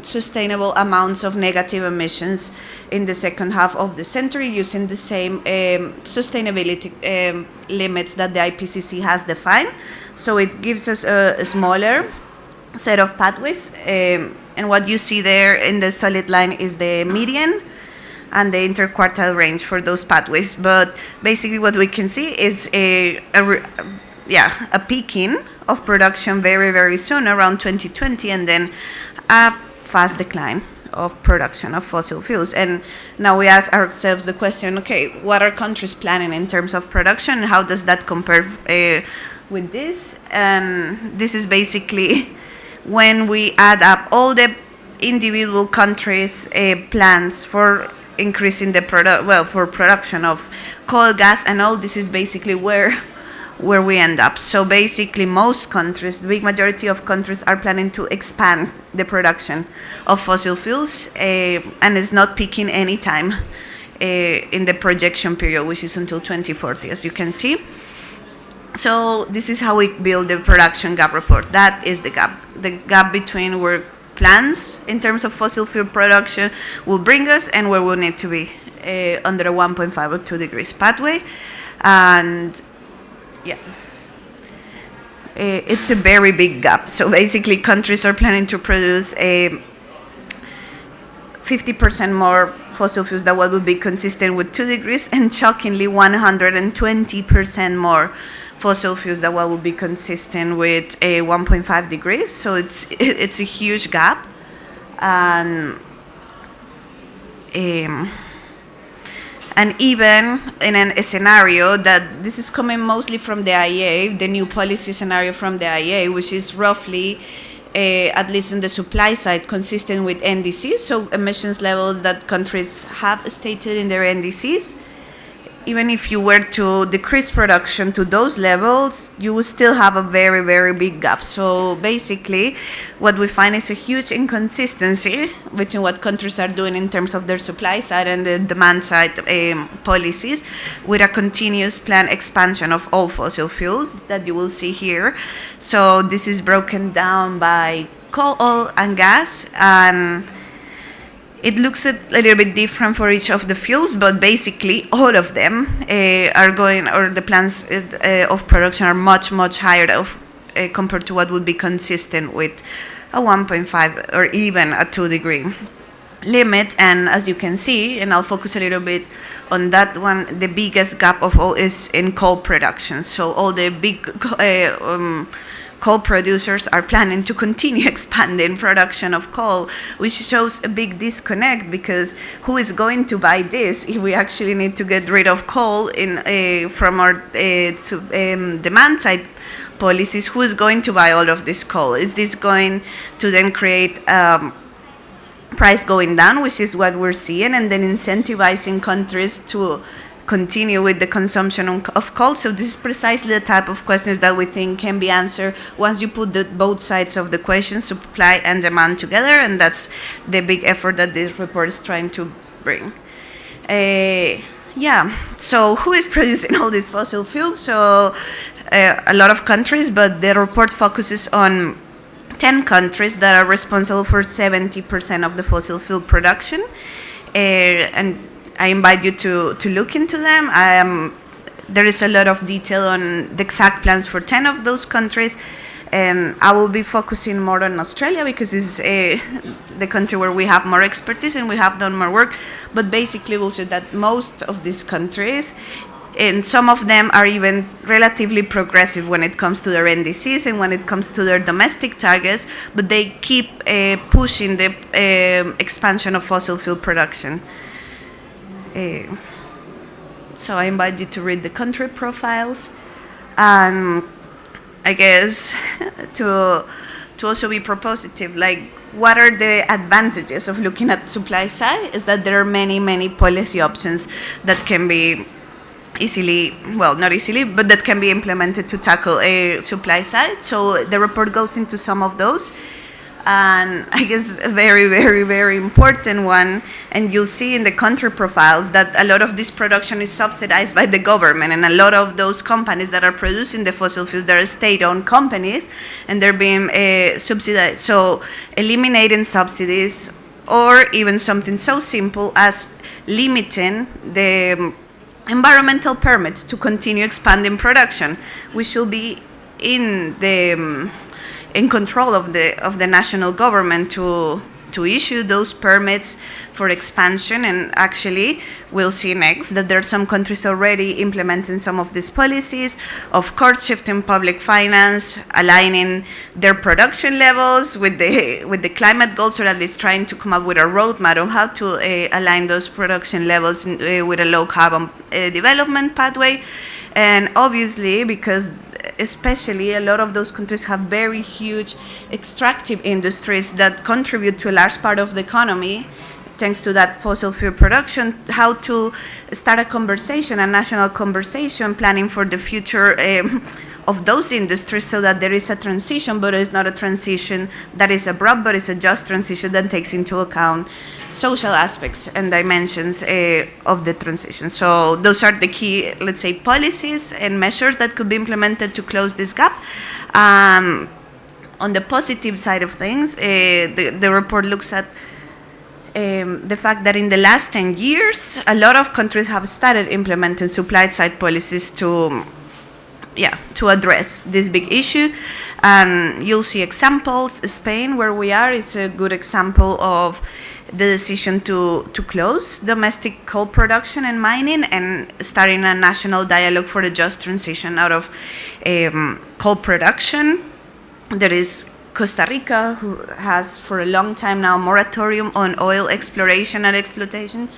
sustainable amounts of negative emissions in the second half of the century using the same sustainability limits that the IPCC has defined. So it gives us a smaller set of pathways. And what you see there in the solid line is the median and the interquartile range for those pathways. But basically what we can see is a peaking of production very, very soon, around 2020, and then a fast decline of production of fossil fuels. And now we ask ourselves the question, okay, what are countries planning in terms of production, and how does that compare with this? And this is basically when we add up all the individual countries' plans for increasing the for production of coal, gas, and all. This is basically where we end up. So basically, most countries, the big majority of countries, are planning to expand the production of fossil fuels, and it's not peaking any time in the projection period, which is until 2040, as you can see. So this is how we build the production gap report. That is the gap between where plans in terms of fossil fuel production will bring us and where we'll need to be under a 1.5 or 2 degrees pathway. And yeah, it's a very big gap. So basically, countries are planning to produce 50% more fossil fuels than what would be consistent with 2 degrees, and shockingly 120% more fossil fuels than what would be consistent with a 1.5 degrees. So it's a huge gap. And even in a scenario that this is coming mostly from the IEA, the new policy scenario from the IEA, which is roughly, at least on the supply side, consistent with NDCs, so emissions levels that countries have stated in their NDCs. Even if you were to decrease production to those levels, you would still have a very, very big gap. So basically, what we find is a huge inconsistency between what countries are doing in terms of their supply side and the demand side policies, with a continuous planned expansion of all fossil fuels that you will see here. So this is broken down by coal, oil, and gas, and it looks a little bit different for each of the fuels, but basically all of them are going, or the plans of production are much, much higher compared to what would be consistent with a 1.5 or even a 2 degree limit. And as you can see, and I'll focus a little bit on that one, the biggest gap of all is in coal production. So all the big coal producers are planning to continue expanding production of coal, which shows a big disconnect, because who is going to buy this if we actually need to get rid of coal from our demand side policies? Who is going to buy all of this coal? Is this going to then create price going down, which is what we're seeing, and then incentivizing countries to continue with the consumption of coal? So this is precisely the type of questions that we think can be answered once you put both sides of the equation, supply and demand, together, and that's the big effort that this report is trying to bring. So who is producing all these fossil fuels? So a lot of countries, but the report focuses on 10 countries that are responsible for 70% of the fossil fuel production, and I invite you to look into them. There is a lot of detail on the exact plans for 10 of those countries, and I will be focusing more on Australia because it's the country where we have more expertise and we have done more work. But basically, we'll say that most of these countries, and some of them are even relatively progressive when it comes to their NDCs and when it comes to their domestic targets, but they keep pushing the expansion of fossil fuel production. So I invite you to read the country profiles, and I guess to also be propositive, like, what are the advantages of looking at supply side? Is that there are many, many policy options that can be not easily, but that can be implemented to tackle a supply side. So the report goes into some of those. And I guess a very, very, very important one, and you'll see in the country profiles that a lot of this production is subsidized by the government, and a lot of those companies that are producing the fossil fuels, they're state-owned companies, and they're being subsidized. So eliminating subsidies, or even something so simple as limiting the environmental permits to continue expanding production, we should be in control of the national government to to issue those permits for expansion. And actually, we'll see next that there are some countries already implementing some of these policies, of course, shifting public finance, aligning their production levels with the climate goals, or at least trying to come up with a roadmap on how to align those production levels with a low carbon development pathway. And obviously, because especially a lot of those countries have very huge extractive industries that contribute to a large part of the economy, thanks to that fossil fuel production, how to start a conversation, a national conversation, planning for the future of those industries, so that there is a transition, but it's not a transition that is abrupt, but it's a just transition that takes into account social aspects and dimensions of the transition. So those are the key, let's say, policies and measures that could be implemented to close this gap. On the positive side of things, the report looks at the fact that in the last 10 years, a lot of countries have started implementing supply-side policies to address this big issue. You'll see examples. Spain, where we are, is a good example of the decision to close domestic coal production and mining and starting a national dialogue for a just transition out of coal production. There is Costa Rica, who has for a long time now a moratorium on oil exploration and exploitation.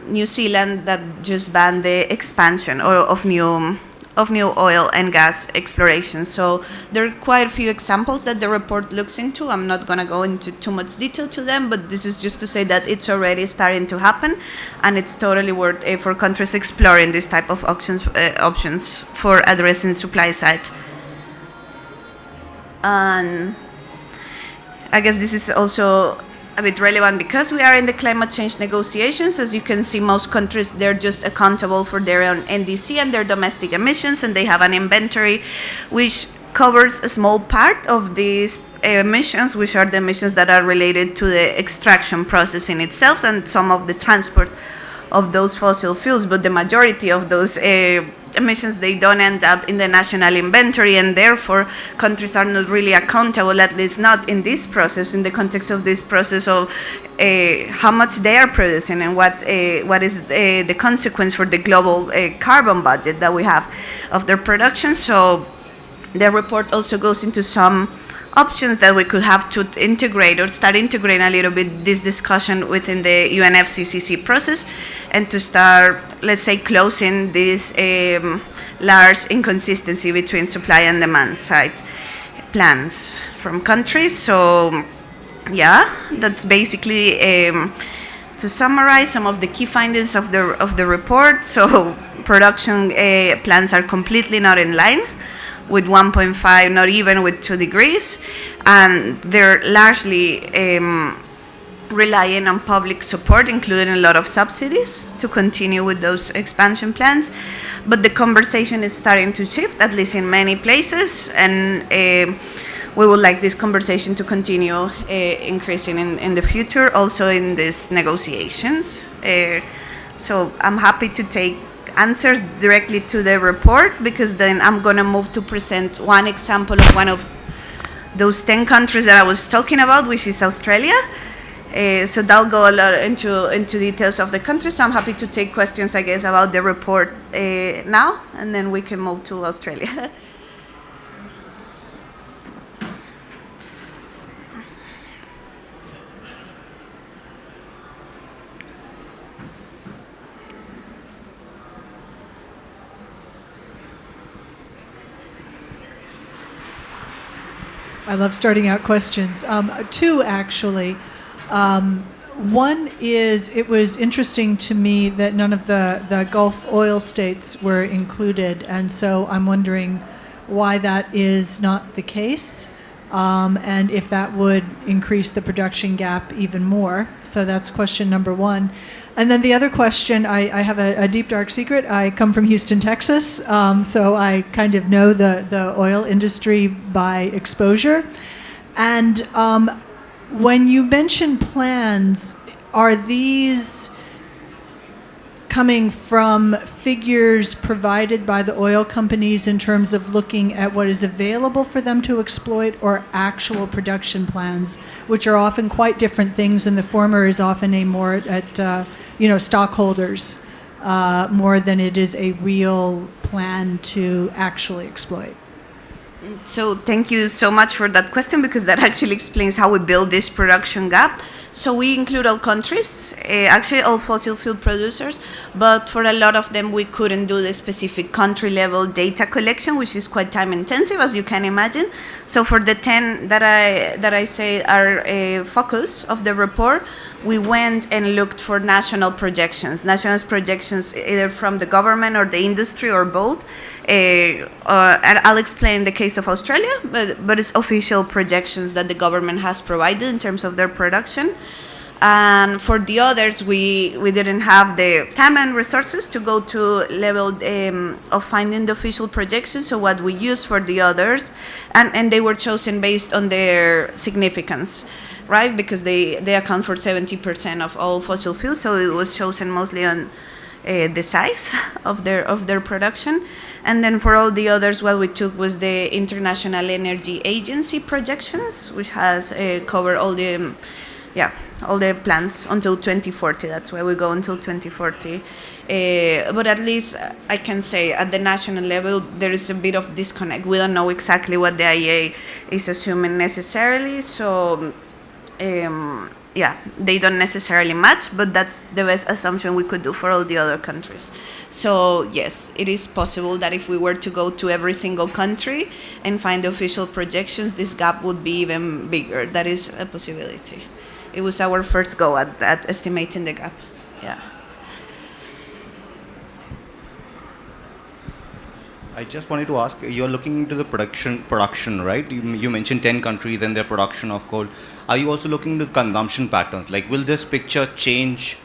New Zealand, that just banned the expansion of new oil and gas exploration. So there are quite a few examples that the report looks into. I'm not going to go into too much detail to them, but this is just to say that it's already starting to happen, and it's totally worth for countries exploring this type of options for addressing supply side. And I guess this is also a bit relevant because we are in the climate change negotiations. As you can see, most countries, they're just accountable for their own NDC and their domestic emissions, and they have an inventory which covers a small part of these emissions, which are the emissions that are related to the extraction process in itself and some of the transport of those fossil fuels. But the majority of those emissions, they don't end up in the national inventory, and therefore countries are not really accountable, at least not in this process, in the context of this process of how much they are producing and what is the consequence for the global carbon budget that we have of their production. So the report also goes into some options that we could have to integrate or start integrating a little bit this discussion within the UNFCCC process, and to start, let's say, closing this large inconsistency between supply and demand side plans from countries. So yeah, that's basically to summarize some of the key findings of the report. So production plans are completely not in line with 1.5, not even with 2 degrees, and they're largely relying on public support, including a lot of subsidies, to continue with those expansion plans. But the conversation is starting to shift, at least in many places, and we would like this conversation to continue increasing in the future, also in these negotiations. So I'm happy to take answers directly to the report, because then I'm going to move to present one example of one of those 10 countries that I was talking about, which is Australia. So that'll go a lot into details of the country. So I'm happy to take questions, I guess, about the report now, and then we can move to Australia. I love starting out questions. 2, actually. One is, it was interesting to me that none of the Gulf oil states were included, and so I'm wondering why that is not the case, and if that would increase the production gap even more. So that's question number 1. And then the other question, I have a deep, dark secret. I come from Houston, Texas, so I kind of know the oil industry by exposure. And when you mention plans, are these coming from figures provided by the oil companies in terms of looking at what is available for them to exploit, or actual production plans, which are often quite different things, and the former is often aimed more at stockholders more than it is a real plan to actually exploit? So thank you so much for that question, because that actually explains how we build this production gap. So we include all countries, actually all fossil fuel producers, but for a lot of them we couldn't do the specific country level data collection, which is quite time intensive, as you can imagine. So for the 10 that I say are a focus of the report, we went and looked for national projections either from the government or the industry or both. And I'll explain the case of Australia, but it's official projections that the government has provided in terms of their production. And for the others, we didn't have the time and resources to go to level of finding the official projections. So what we used for the others, and they were chosen based on their significance, right? Because they account for 70% of all fossil fuels. So it was chosen mostly on the size of their production. And then for all the others, what we took was the International Energy Agency projections, which has covered all the plans until 2040. That's why we go until 2040. But at least I can say at the national level, there is a bit of disconnect. We don't know exactly what the IEA is assuming necessarily. So they don't necessarily match, but that's the best assumption we could do for all the other countries. So yes, it is possible that if we were to go to every single country and find the official projections, this gap would be even bigger. That is a possibility. It was our first go at estimating the gap. Yeah. I just wanted to ask, you're looking into the production, right? You mentioned 10 countries and their production of coal. Are you also looking into the consumption patterns? Like, will this picture change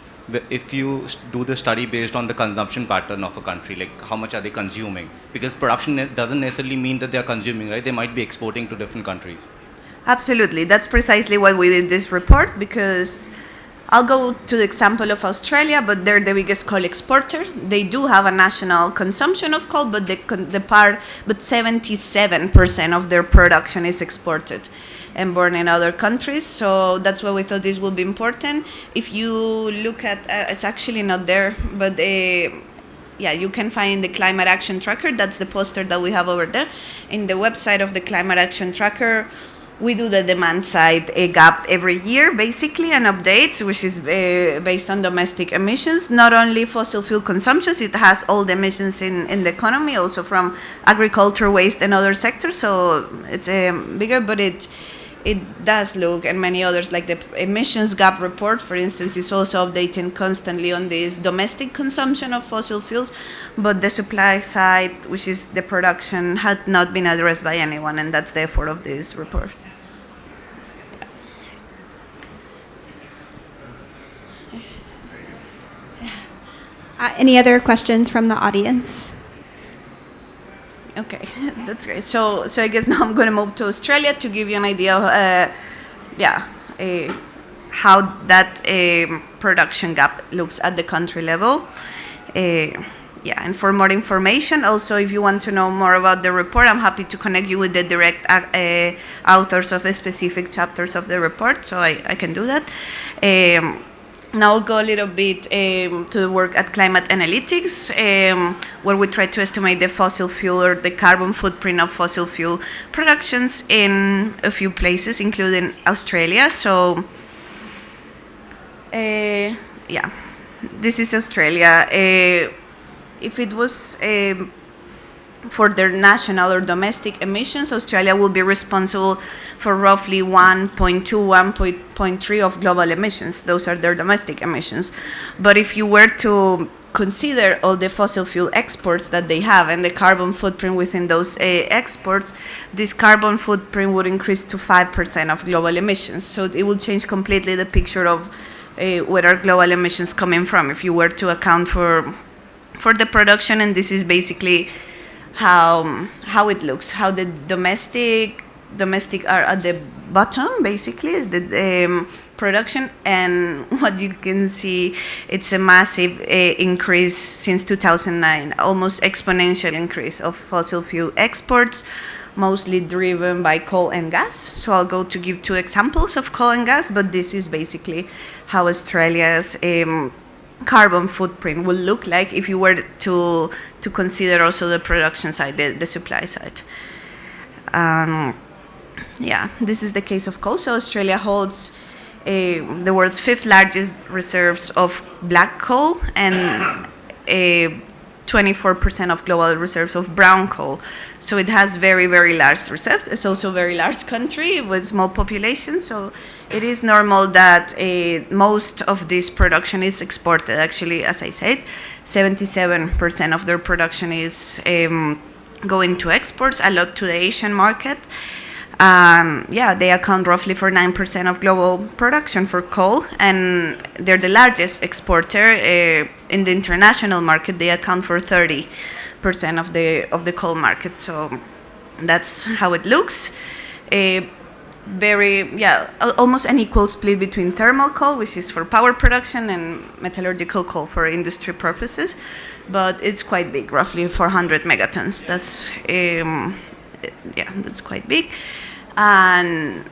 if you do the study based on the consumption pattern of a country? Like, how much are they consuming? Because production doesn't necessarily mean that they're consuming, right? They might be exporting to different countries. Absolutely. That's precisely why we did this report, because I'll go to the example of Australia, but they're the biggest coal exporter. They do have a national consumption of coal, but 77% of their production is exported and born in other countries. So that's why we thought this would be important. If you look at, it's actually not there, but you can find the Climate Action Tracker. That's the poster that we have over there. In the website of the Climate Action Tracker, we do the demand side gap every year, basically, an update, which is based on domestic emissions, not only fossil fuel consumptions, it has all the emissions in the economy, also from agriculture, waste, and other sectors. So it's bigger, but it does look, and many others, like the emissions gap report, for instance, is also updating constantly on this domestic consumption of fossil fuels, but the supply side, which is the production, had not been addressed by anyone, and that's the effort of this report. Any other questions from the audience? Okay, that's great. So I guess now I'm going to move to Australia to give you an idea of how that production gap looks at the country level. And for more information, also if you want to know more about the report, I'm happy to connect you with the direct authors of the specific chapters of the report, so I can do that. Now I'll go a little bit to work at Climate Analytics, where we try to estimate the fossil fuel or the carbon footprint of fossil fuel productions in a few places, including Australia. So, this is Australia. If it was for their national or domestic emissions, Australia will be responsible for roughly 1.2, 1.3 of global emissions. Those are their domestic emissions. But if you were to consider all the fossil fuel exports that they have and the carbon footprint within those exports, this carbon footprint would increase to 5% of global emissions. So it will change completely the picture of where are global emissions coming from if you were to account for the production. And this is basically how it looks, how the domestic are at the bottom, basically, the production, and what you can see, it's a massive increase since 2009, almost exponential increase of fossil fuel exports, mostly driven by coal and gas. So I'll go to give 2 examples of coal and gas, but this is basically how Australia's carbon footprint will look like if you were to consider also the production side, the supply side. Yeah, this is the case of coal. So Australia holds the world's 5th largest reserves of black coal and 24% of global reserves of brown coal. So it has very, very large reserves. It's also a very large country with small population. So it is normal that most of this production is exported. Actually, as I said, 77% of their production is going to exports, a lot to the Asian market. Yeah, they account roughly for 9% of global production for coal, and they're the largest exporter in the international market. They account for 30% of the coal market. So that's how it looks. Almost an equal split between thermal coal, which is for power production, and metallurgical coal for industry purposes. But it's quite big, roughly 400 megatons. That's that's quite big. And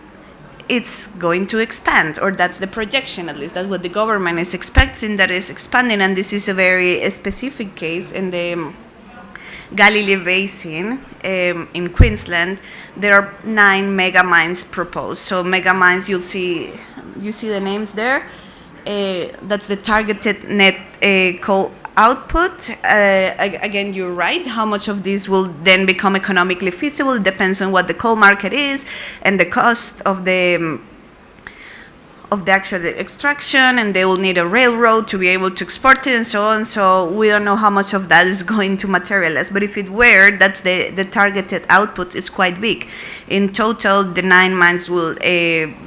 it's going to expand, or that's the projection, at least that's what the government is expecting, that is expanding. And this is a very specific case in the Galilee Basin in Queensland. There are 9 mega mines proposed. So mega mines, you see the names there. That's the targeted net coal output. Again, you're right. How much of this will then become economically feasible? It depends on what the coal market is and the cost of the actual extraction, and they will need a railroad to be able to export it and so on. So we don't know how much of that is going to materialize. But if it were, that's the targeted output is quite big. In total, the 9 mines will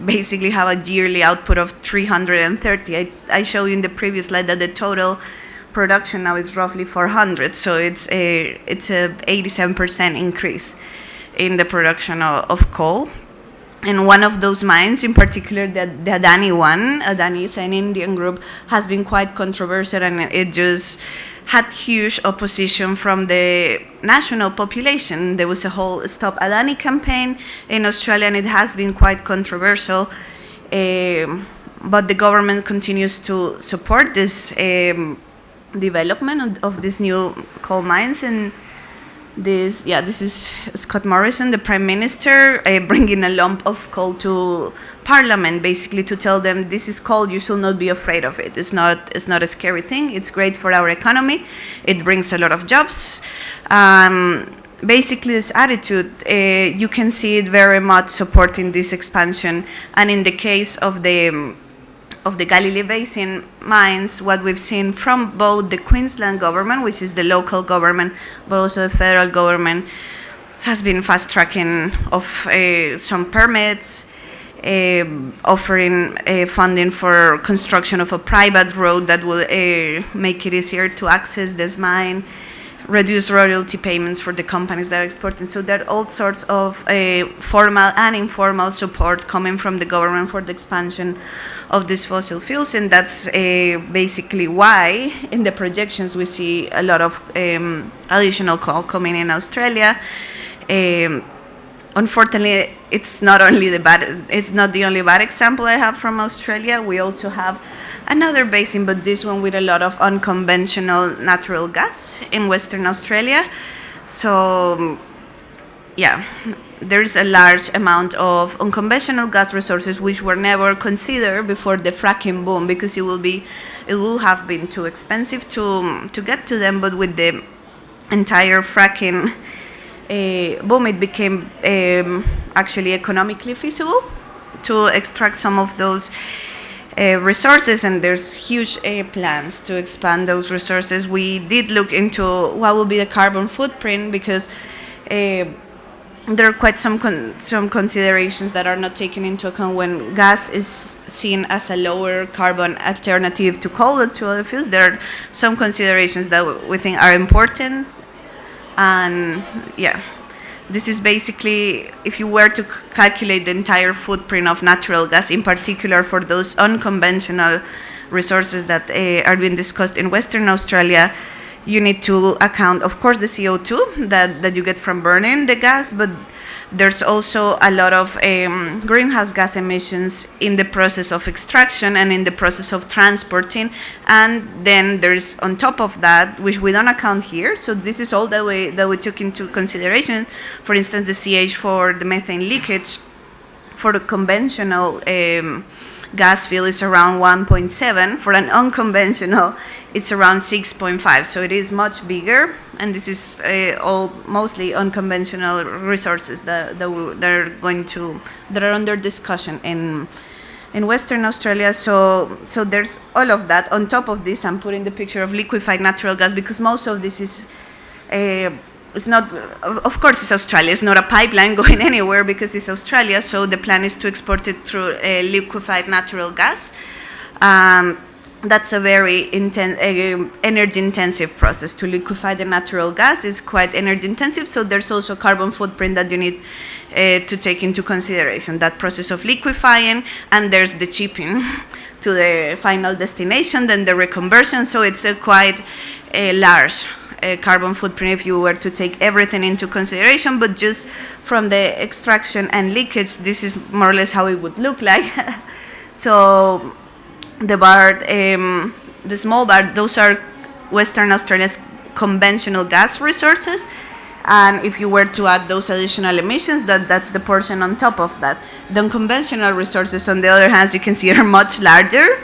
basically have a yearly output of 330. I showed you in the previous slide that the total production now is roughly 400, so it's a 87% increase in the production of coal. And one of those mines, in particular, the Adani one, Adani is an Indian group, has been quite controversial, and it just had huge opposition from the national population. There was a whole Stop Adani campaign in Australia, and it has been quite controversial. But the government continues to support this development of these new coal mines. And this is Scott Morrison, the Prime Minister, bringing a lump of coal to Parliament, basically to tell them, this is coal, you should not be afraid of it. It's not a scary thing. It's great for our economy. It brings a lot of jobs. Basically, this attitude, you can see it very much supporting this expansion. And in the case of the Galilee Basin mines, what we've seen from both the Queensland government, which is the local government, but also the federal government, has been fast-tracking of some permits, offering funding for construction of a private road that will make it easier to access this mine, reduce royalty payments for the companies that are exporting. So there are all sorts of formal and informal support coming from the government for the expansion of these fossil fuels, and that's basically why in the projections we see a lot of additional coal coming in Australia. Unfortunately, it's not the only bad example I have from Australia. We also have another basin, but this one with a lot of unconventional natural gas in Western Australia. So, yeah, there's a large amount of unconventional gas resources which were never considered before the fracking boom, because it will have been too expensive to get to them. But with the entire fracking boom, it became actually economically feasible to extract some of those resources, and there's huge plans to expand those resources. We did look into what will be the carbon footprint, because there are quite some considerations that are not taken into account when gas is seen as a lower carbon alternative to coal or to other fuels. There are some considerations that we think are important, and yeah, This is basically, if you were to calculate the entire footprint of natural gas, in particular for those unconventional resources that are being discussed in Western Australia, you need to account, of course, the CO2 that you get from burning the gas, but there's also a lot of greenhouse gas emissions in the process of extraction and in the process of transporting. And then there's, on top of that, which we don't account here, so this is all that we took into consideration, for instance, the CH for the methane leakage for the conventional gas field is around 1.7. For an unconventional, it's around 6.5. So it is much bigger, and this is all mostly unconventional resources that are under discussion in Western Australia. So there's all of that. On top of this, I'm putting the picture of liquefied natural gas because most of this is it's not, of course, it's Australia. It's not a pipeline going anywhere because it's Australia. So the plan is to export it through liquefied natural gas. That's a very energy-intensive process. To liquefy the natural gas is quite energy-intensive. So there's also carbon footprint that you need to take into consideration. That process of liquefying, and there's the shipping to the final destination, then the reconversion. So it's a quite large carbon footprint if you were to take everything into consideration, but just from the extraction and leakage, this is more or less how it would look like. So the bar, the small bar, those are Western Australia's conventional gas resources, and if you were to add those additional emissions, that's the portion on top of that. The unconventional resources, on the other hand, you can see are much larger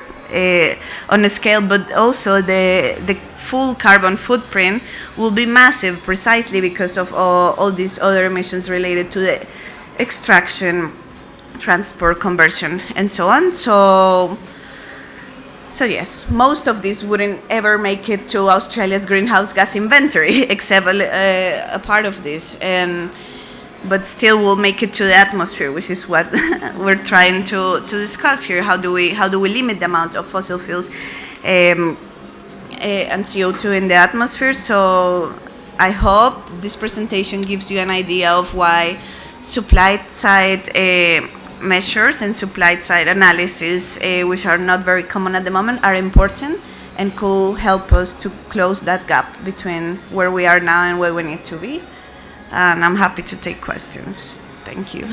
on a scale, but also the full carbon footprint will be massive precisely because of all these other emissions related to the extraction, transport, conversion, and so on. So yes, most of these wouldn't ever make it to Australia's greenhouse gas inventory, except a part of this, but still will make it to the atmosphere, which is what we're trying to discuss here. How do we limit the amount of fossil fuels and CO2 in the atmosphere? So I hope this presentation gives you an idea of why supply side measures and supply side analysis, which are not very common at the moment, are important and could help us to close that gap between where we are now and where we need to be. And I'm happy to take questions. Thank you.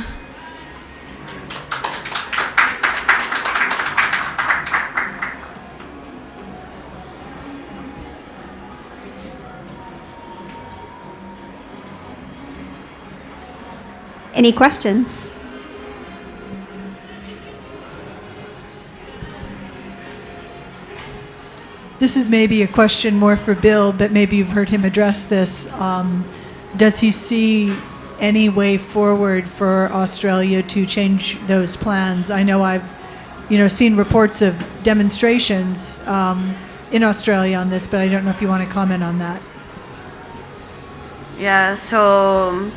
Any questions? This is maybe a question more for Bill, but maybe you've heard him address this. Does he see any way forward for Australia to change those plans? I know I've seen reports of demonstrations in Australia on this, but I don't know if you want to comment on that. Yeah, so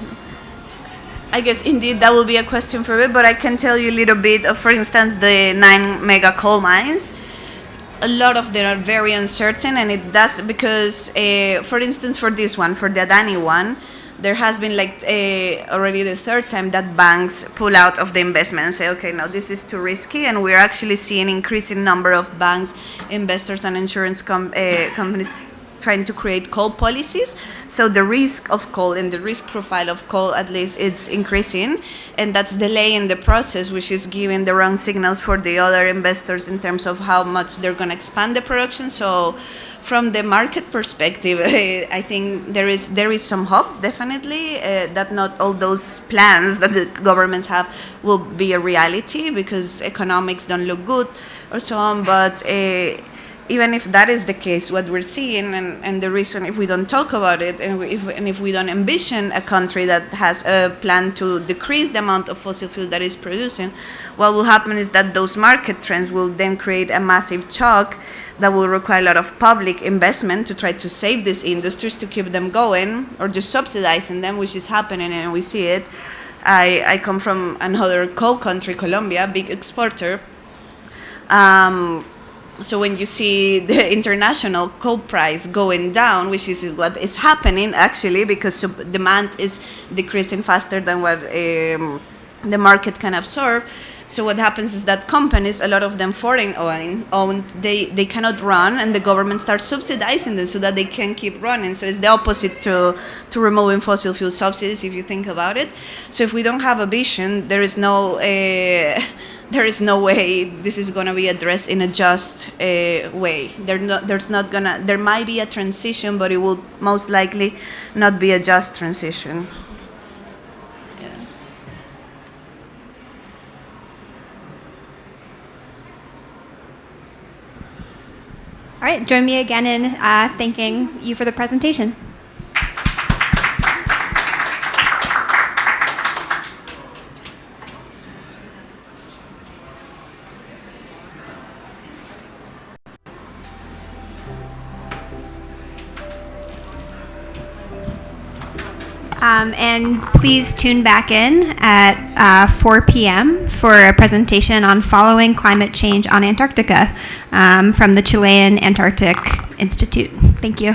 I guess indeed that will be a question for me, but I can tell you a little bit of, for instance, the 9 mega coal mines. A lot of them are very uncertain, and it does because, for instance, for this one, for the Adani one, there has been already the third time that banks pull out of the investment and say, okay, no, this is too risky, and we're actually seeing increasing number of banks, investors, and insurance companies trying to create coal policies. So the risk of coal and the risk profile of coal, at least, it's increasing, and that's delaying the process, which is giving the wrong signals for the other investors in terms of how much they're going to expand the production. So from the market perspective, I think there is some hope, definitely, that not all those plans that the governments have will be a reality because economics don't look good or so on. But even if that is the case, what we're seeing, and the reason, if we don't talk about it, and if we don't envision a country that has a plan to decrease the amount of fossil fuel that is producing, what will happen is that those market trends will then create a massive shock that will require a lot of public investment to try to save these industries, to keep them going, or just subsidizing them, which is happening, and we see it. I come from another coal country, Colombia, big exporter. So when you see the international coal price going down, which is what is happening actually, because demand is decreasing faster than what the market can absorb. So what happens is that companies, a lot of them foreign owned, they cannot run, and the government starts subsidizing them so that they can keep running. So it's the opposite to removing fossil fuel subsidies, if you think about it. So if we don't have a vision, there is no way this is going to be addressed in a just way. There might be a transition, but it will most likely not be a just transition. All right, join me again in thanking you for the presentation. And please tune back in at 4 p.m. for a presentation on following climate change on Antarctica from the Chilean Antarctic Institute. Thank you.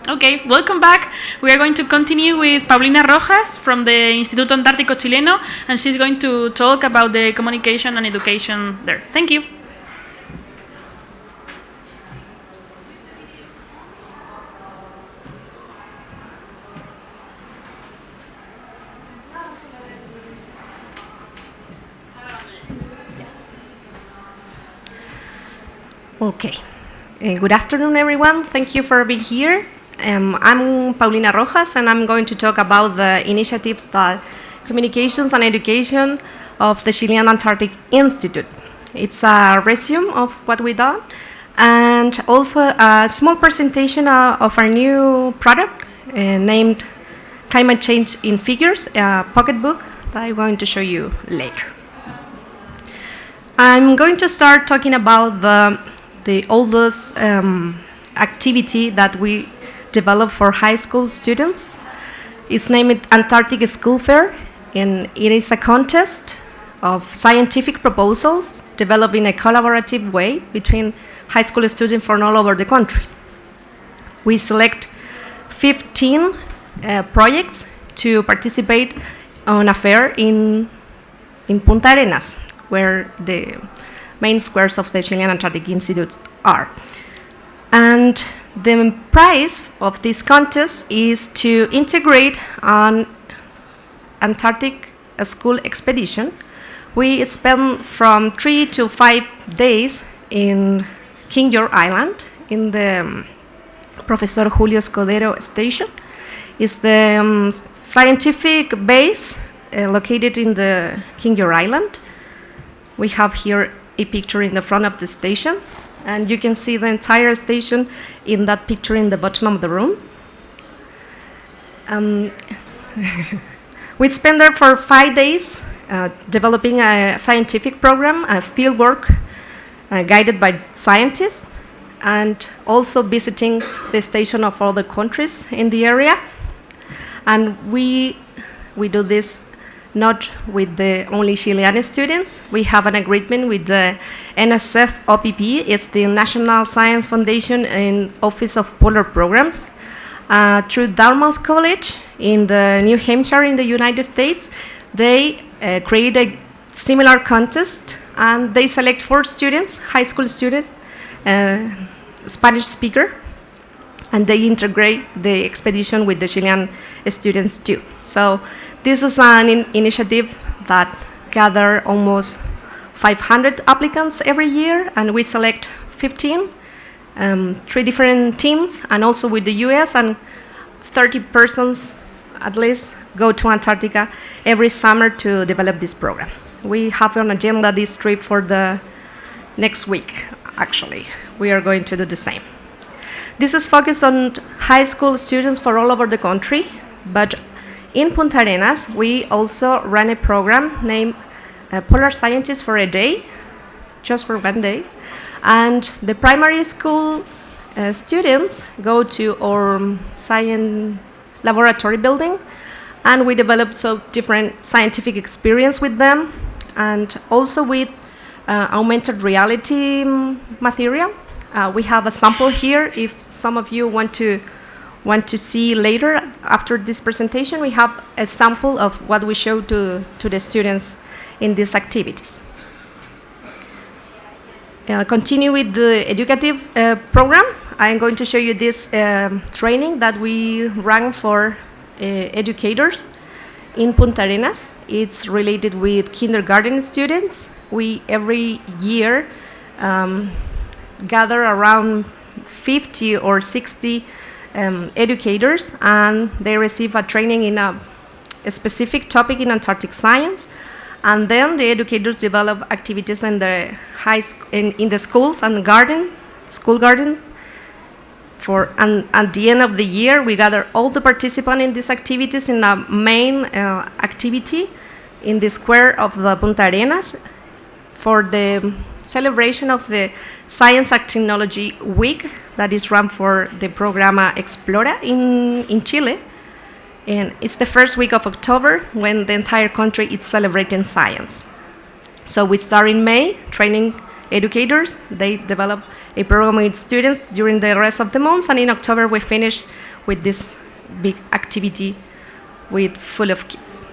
Okay, welcome back. We are going to continue with Paulina Rojas from the Instituto Antártico Chileno, and she's going to talk about the communication and education there. Thank you. Okay. Good afternoon, everyone. Thank you for being here. I'm Paulina Rojas, and I'm going to talk about the initiatives that communications and education of the Chilean Antarctic Institute. It's a resume of what we've done, and also a small presentation of our new product named Climate Change in Figures, a pocketbook that I'm going to show you later. I'm going to start talking about the oldest activity that we developed for high school students. It's named Antarctic School Fair, and it is a contest of scientific proposals developed in a collaborative way between high school students from all over the country. We select 15 projects to participate on a fair in Punta Arenas, where the main squares of the Chilean Antarctic Institute are. And the prize of this contest is to integrate an Antarctic school expedition. We spend from 3 to 5 days in King George Island in the Professor Julio Escudero station. It's the scientific base located in the King George Island. We have here a picture in the front of the station, and you can see the entire station in that picture in the bottom of the room. We spent there for 5 days developing a scientific program, a field work guided by scientists, and also visiting the station of other countries in the area. And we do this not with the only Chilean students. We have an agreement with the NSF OPP. It's the National Science Foundation and Office of Polar Programs. Through Dartmouth College in the New Hampshire in the United States, they create a similar contest, and they select 4 students, high school students, Spanish speaker, and they integrate the expedition with the Chilean students too. So this is an initiative that gather almost 500 applicants every year, and we select 15, 3 different teams, and also with the US, and 30 persons at least go to Antarctica every summer to develop this program. We have on agenda this trip for the next week, actually. We are going to do the same. This is focused on high school students for all over the country, but in Punta Arenas, we also run a program named Polar Scientists for a Day, just for 1 day. And the primary school students go to our science laboratory building, and we develop different scientific experience with them, and also with augmented reality material. We have a sample here. If some of you want to see later after this presentation, we have a sample of what we show to the students in these activities. Continue with the educative program. I'm going to show you this training that we run for educators in Punta Arenas. It's related with kindergarten students. We every year gather around 50 or 60 educators, and they receive a training in a specific topic in Antarctic science, and then the educators develop activities in the in the schools and school garden. And at the end of the year, we gather all the participants in these activities in a main activity in the square of the Punta Arenas for the celebration of the Science and Technology Week that is run for the Programa Explora in Chile. And it's the first week of October when the entire country is celebrating science. So we start in May training educators. They develop a program with students during the rest of the months, and in October we finish with this big activity with full of kids.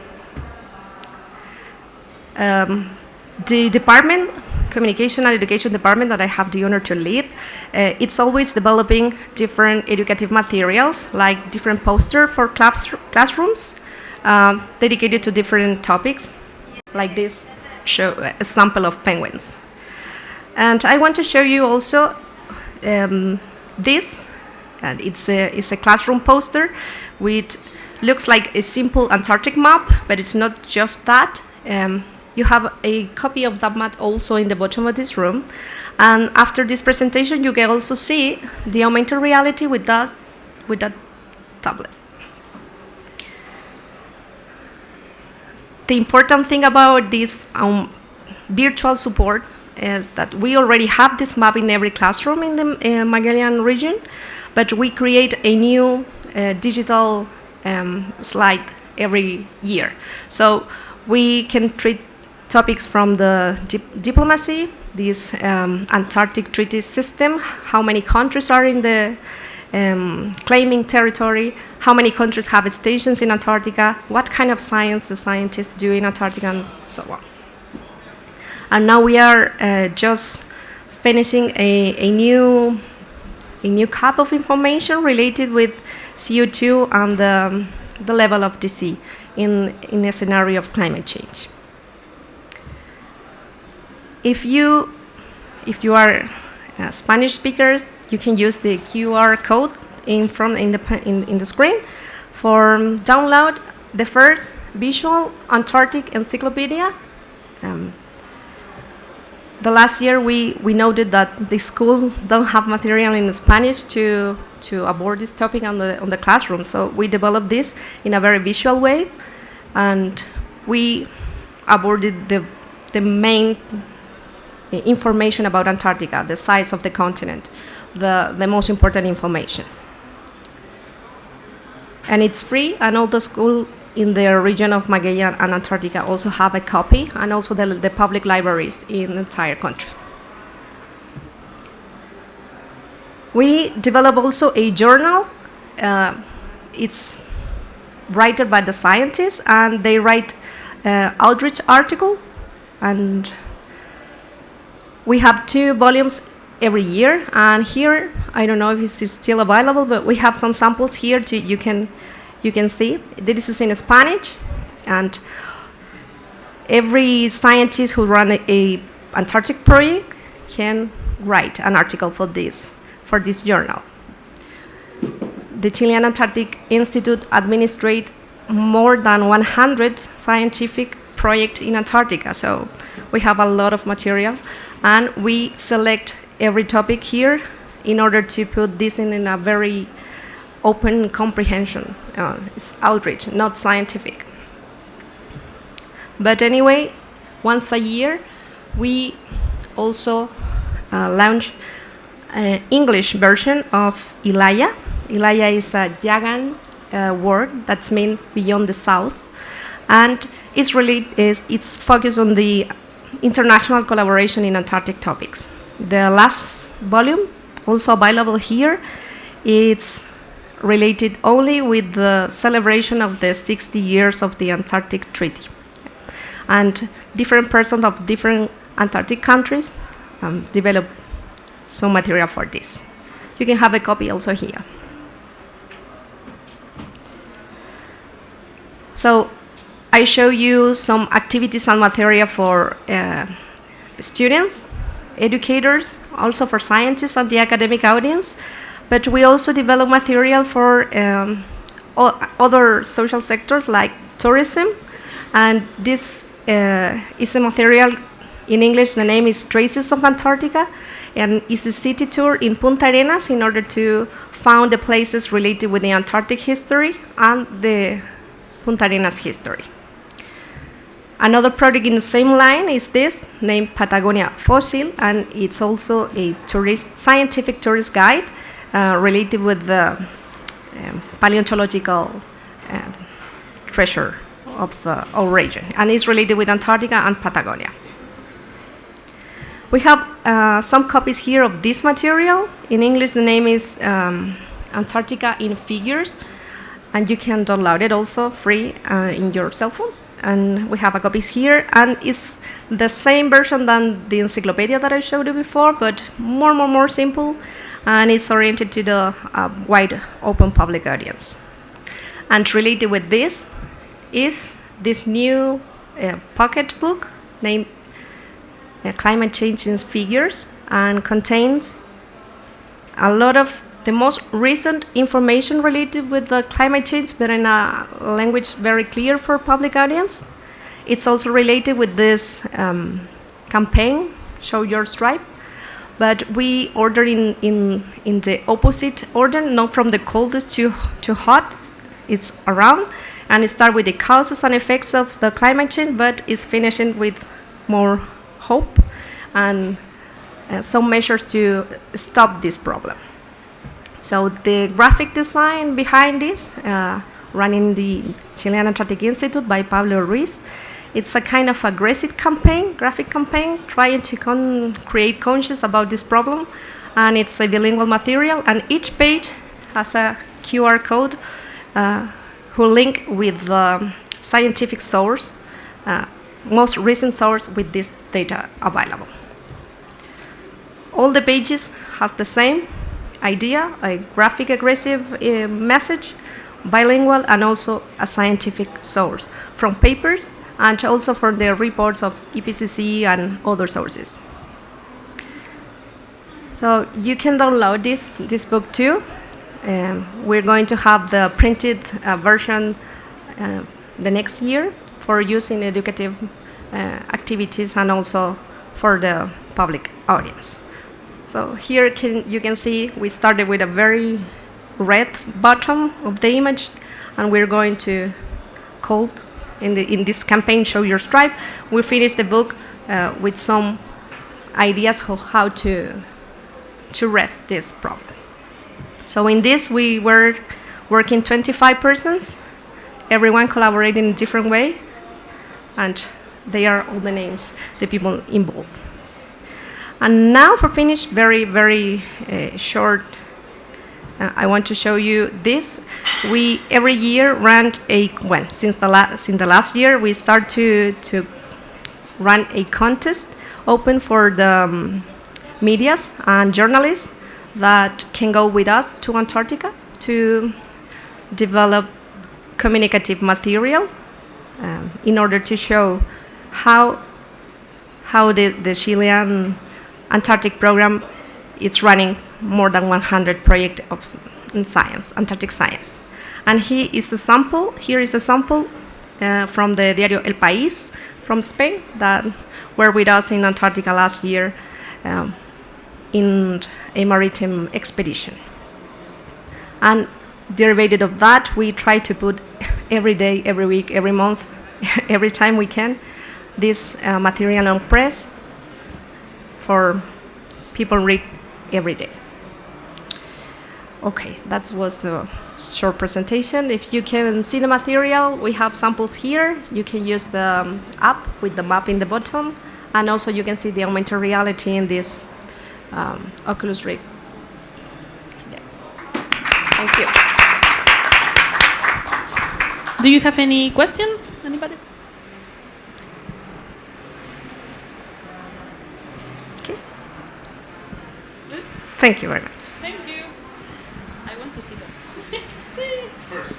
The department, Communication and Education department that I have the honor to lead, it's always developing different educative materials, like different posters for classrooms, dedicated to different topics, like this show a sample of penguins. And I want to show you also this. It's a classroom poster which looks like a simple Antarctic map, but it's not just that. You have a copy of that map also in the bottom of this room. And after this presentation, you can also see the augmented reality with that tablet. The important thing about this virtual support is that we already have this map in every classroom in the Magellan region, but we create a new digital slide every year. So we can treat topics from the diplomacy, this Antarctic treaty system, how many countries are in the claiming territory, how many countries have stations in Antarctica, what kind of science the scientists do in Antarctica, and so on. And now we are just finishing a new cup of information related with CO2 and the level of the sea in a scenario of climate change. If you are Spanish speakers, you can use the QR code in the screen for download the first visual Antarctic encyclopedia. The last year we noted that the school don't have material in Spanish to abord this topic on the classroom, so we developed this in a very visual way, and we aborded the main information about Antarctica, the size of the continent, the most important information. And it's free, and all the schools in the region of Magellan and Antarctica also have a copy, and also the public libraries in the entire country. We develop also a journal. It's written by the scientists, and they write outreach article, and we have 2 volumes every year. And here, I don't know if it's still available, but we have some samples here you can see. This is in Spanish, and every scientist who run a Antarctic project can write an article for this journal. The Chilean Antarctic Institute administrates more than 100 scientific projects in Antarctica, so we have a lot of material, and we select every topic here in order to put this in a very open comprehension. It's outreach, not scientific. But anyway, once a year, we also launch an English version of Ilaya. Ilaya is a Yagan word that means beyond the south, and it's focused on the international collaboration in Antarctic topics. The last volume, also available here, it's related only with the celebration of the 60 years of the Antarctic Treaty. And different persons of different Antarctic countries develop some material for this. You can have a copy also here. So I show you some activities and material for students, educators, also for scientists and the academic audience, but we also develop material for other social sectors like tourism, and this is a material in English. The name is Traces of Antarctica, and it's a city tour in Punta Arenas in order to find the places related with the Antarctic history and the Punta Arenas history. Another project in the same line is this, named Patagonia Fossil, and it's also a scientific tourist guide related with the paleontological treasure of our region, and it's related with Antarctica and Patagonia. We have some copies here of this material. In English, the name is Antarctica in figures, and you can download it also free in your cell phones. And we have a copies here, and it's the same version than the encyclopedia that I showed you before, but more simple, and it's oriented to the wide open public audience. And related with this is this new pocket book named Climate Change in Figures, and contains a lot of the most recent information related with the climate change, but in a language very clear for public audience. It's also related with this campaign, Show Your Stripe, but we order in the opposite order, not from the coldest to hot. It's around, and it starts with the causes and effects of the climate change, but it's finishing with more hope and some measures to stop this problem. So the graphic design behind this, running the Chilean Antarctic Institute by Pablo Ruiz, it's a kind of aggressive campaign, graphic campaign, trying to create conscience about this problem. And it's a bilingual material, and each page has a QR code who link with the scientific source, most recent source with this data available. All the pages have the same idea, a graphic aggressive message, bilingual, and also a scientific source from papers, and also for the reports of IPCC and other sources. So you can download this book too. We're going to have the printed version the next year for use in educative activities and also for the public audience. So here you can see we started with a very red bottom of the image, and we're going to cold in this campaign, Show Your Stripe. We finished the book with some ideas of how to rest this problem. So in this we were working 25 persons, everyone collaborating in a different way, and they are all the names, the people involved. And now for finish, very short, I want to show you this. We every year run since the last year we start to run a contest open for the medias and journalists that can go with us to Antarctica to develop communicative material in order to show how the Chilean Antarctic program is running more than 100 projects of science, Antarctic science. And here is a sample from the diario El País from Spain that were with us in Antarctica last year in a maritime expedition. And derivative of that, we try to put every day, every week, every month, every time we can, this material on press for people read every day. Okay, that was the short presentation. If you can see the material, we have samples here. You can use the app with the map in the bottom, and also you can see the augmented reality in this Oculus Rift. Thank you. Do you have any question? Anybody? Okay. Thank you very much. Thank you. I want to see them. First.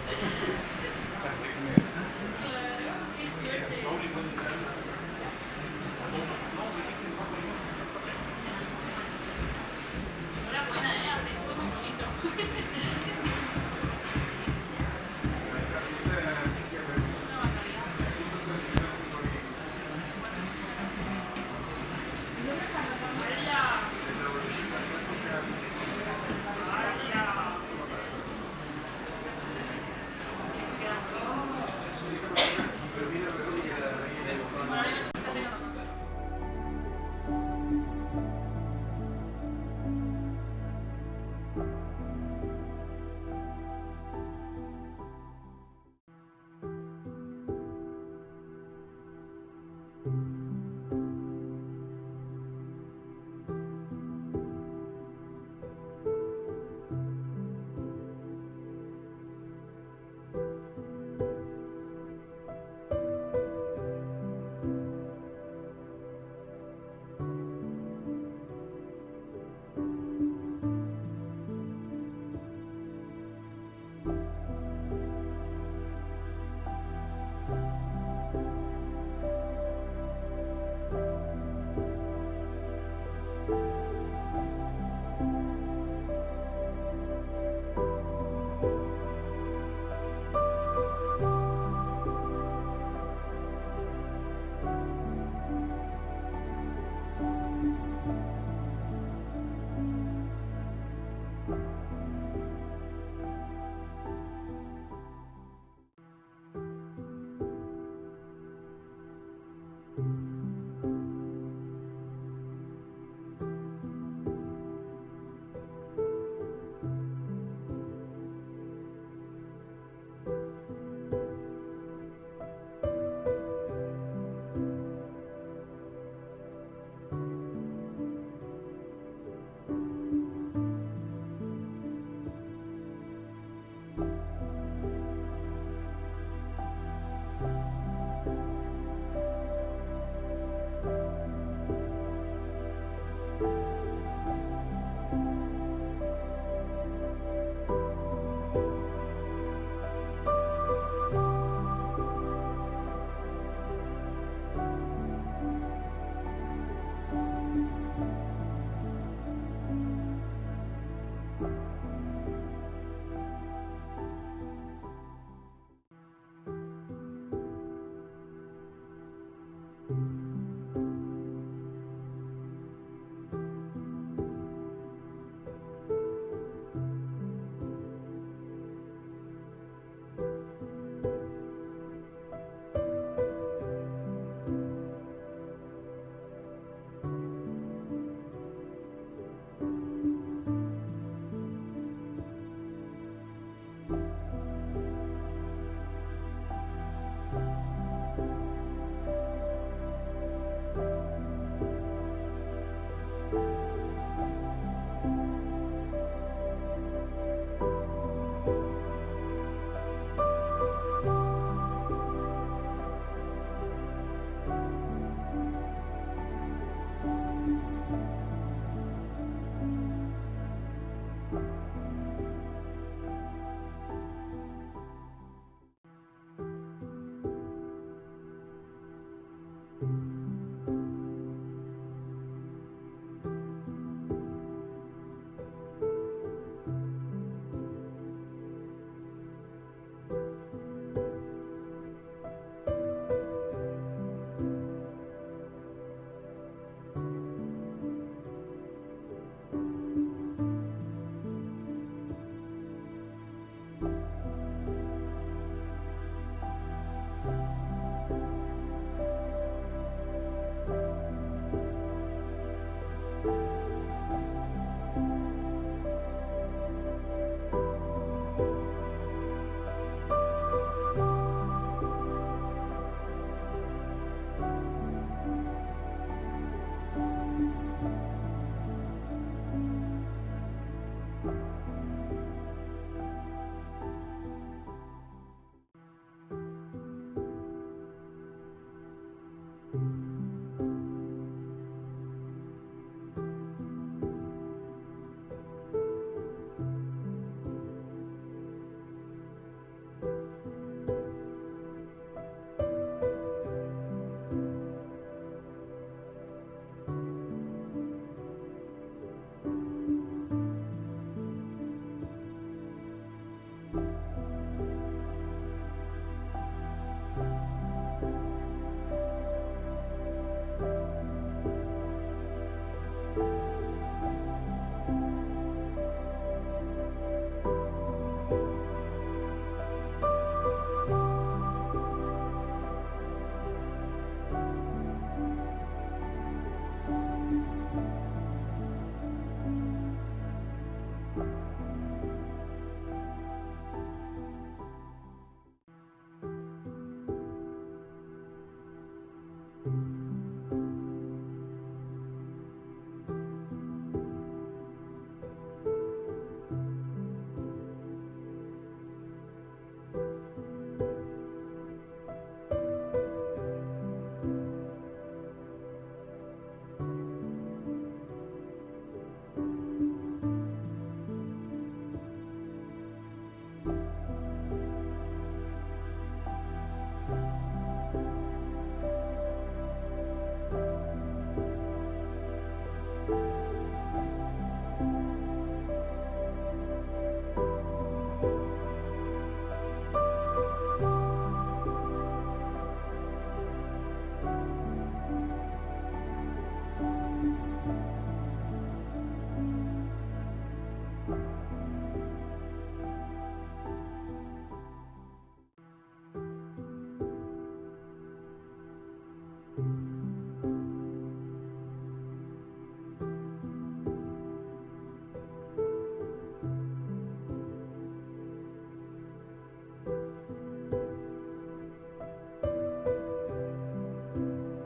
you.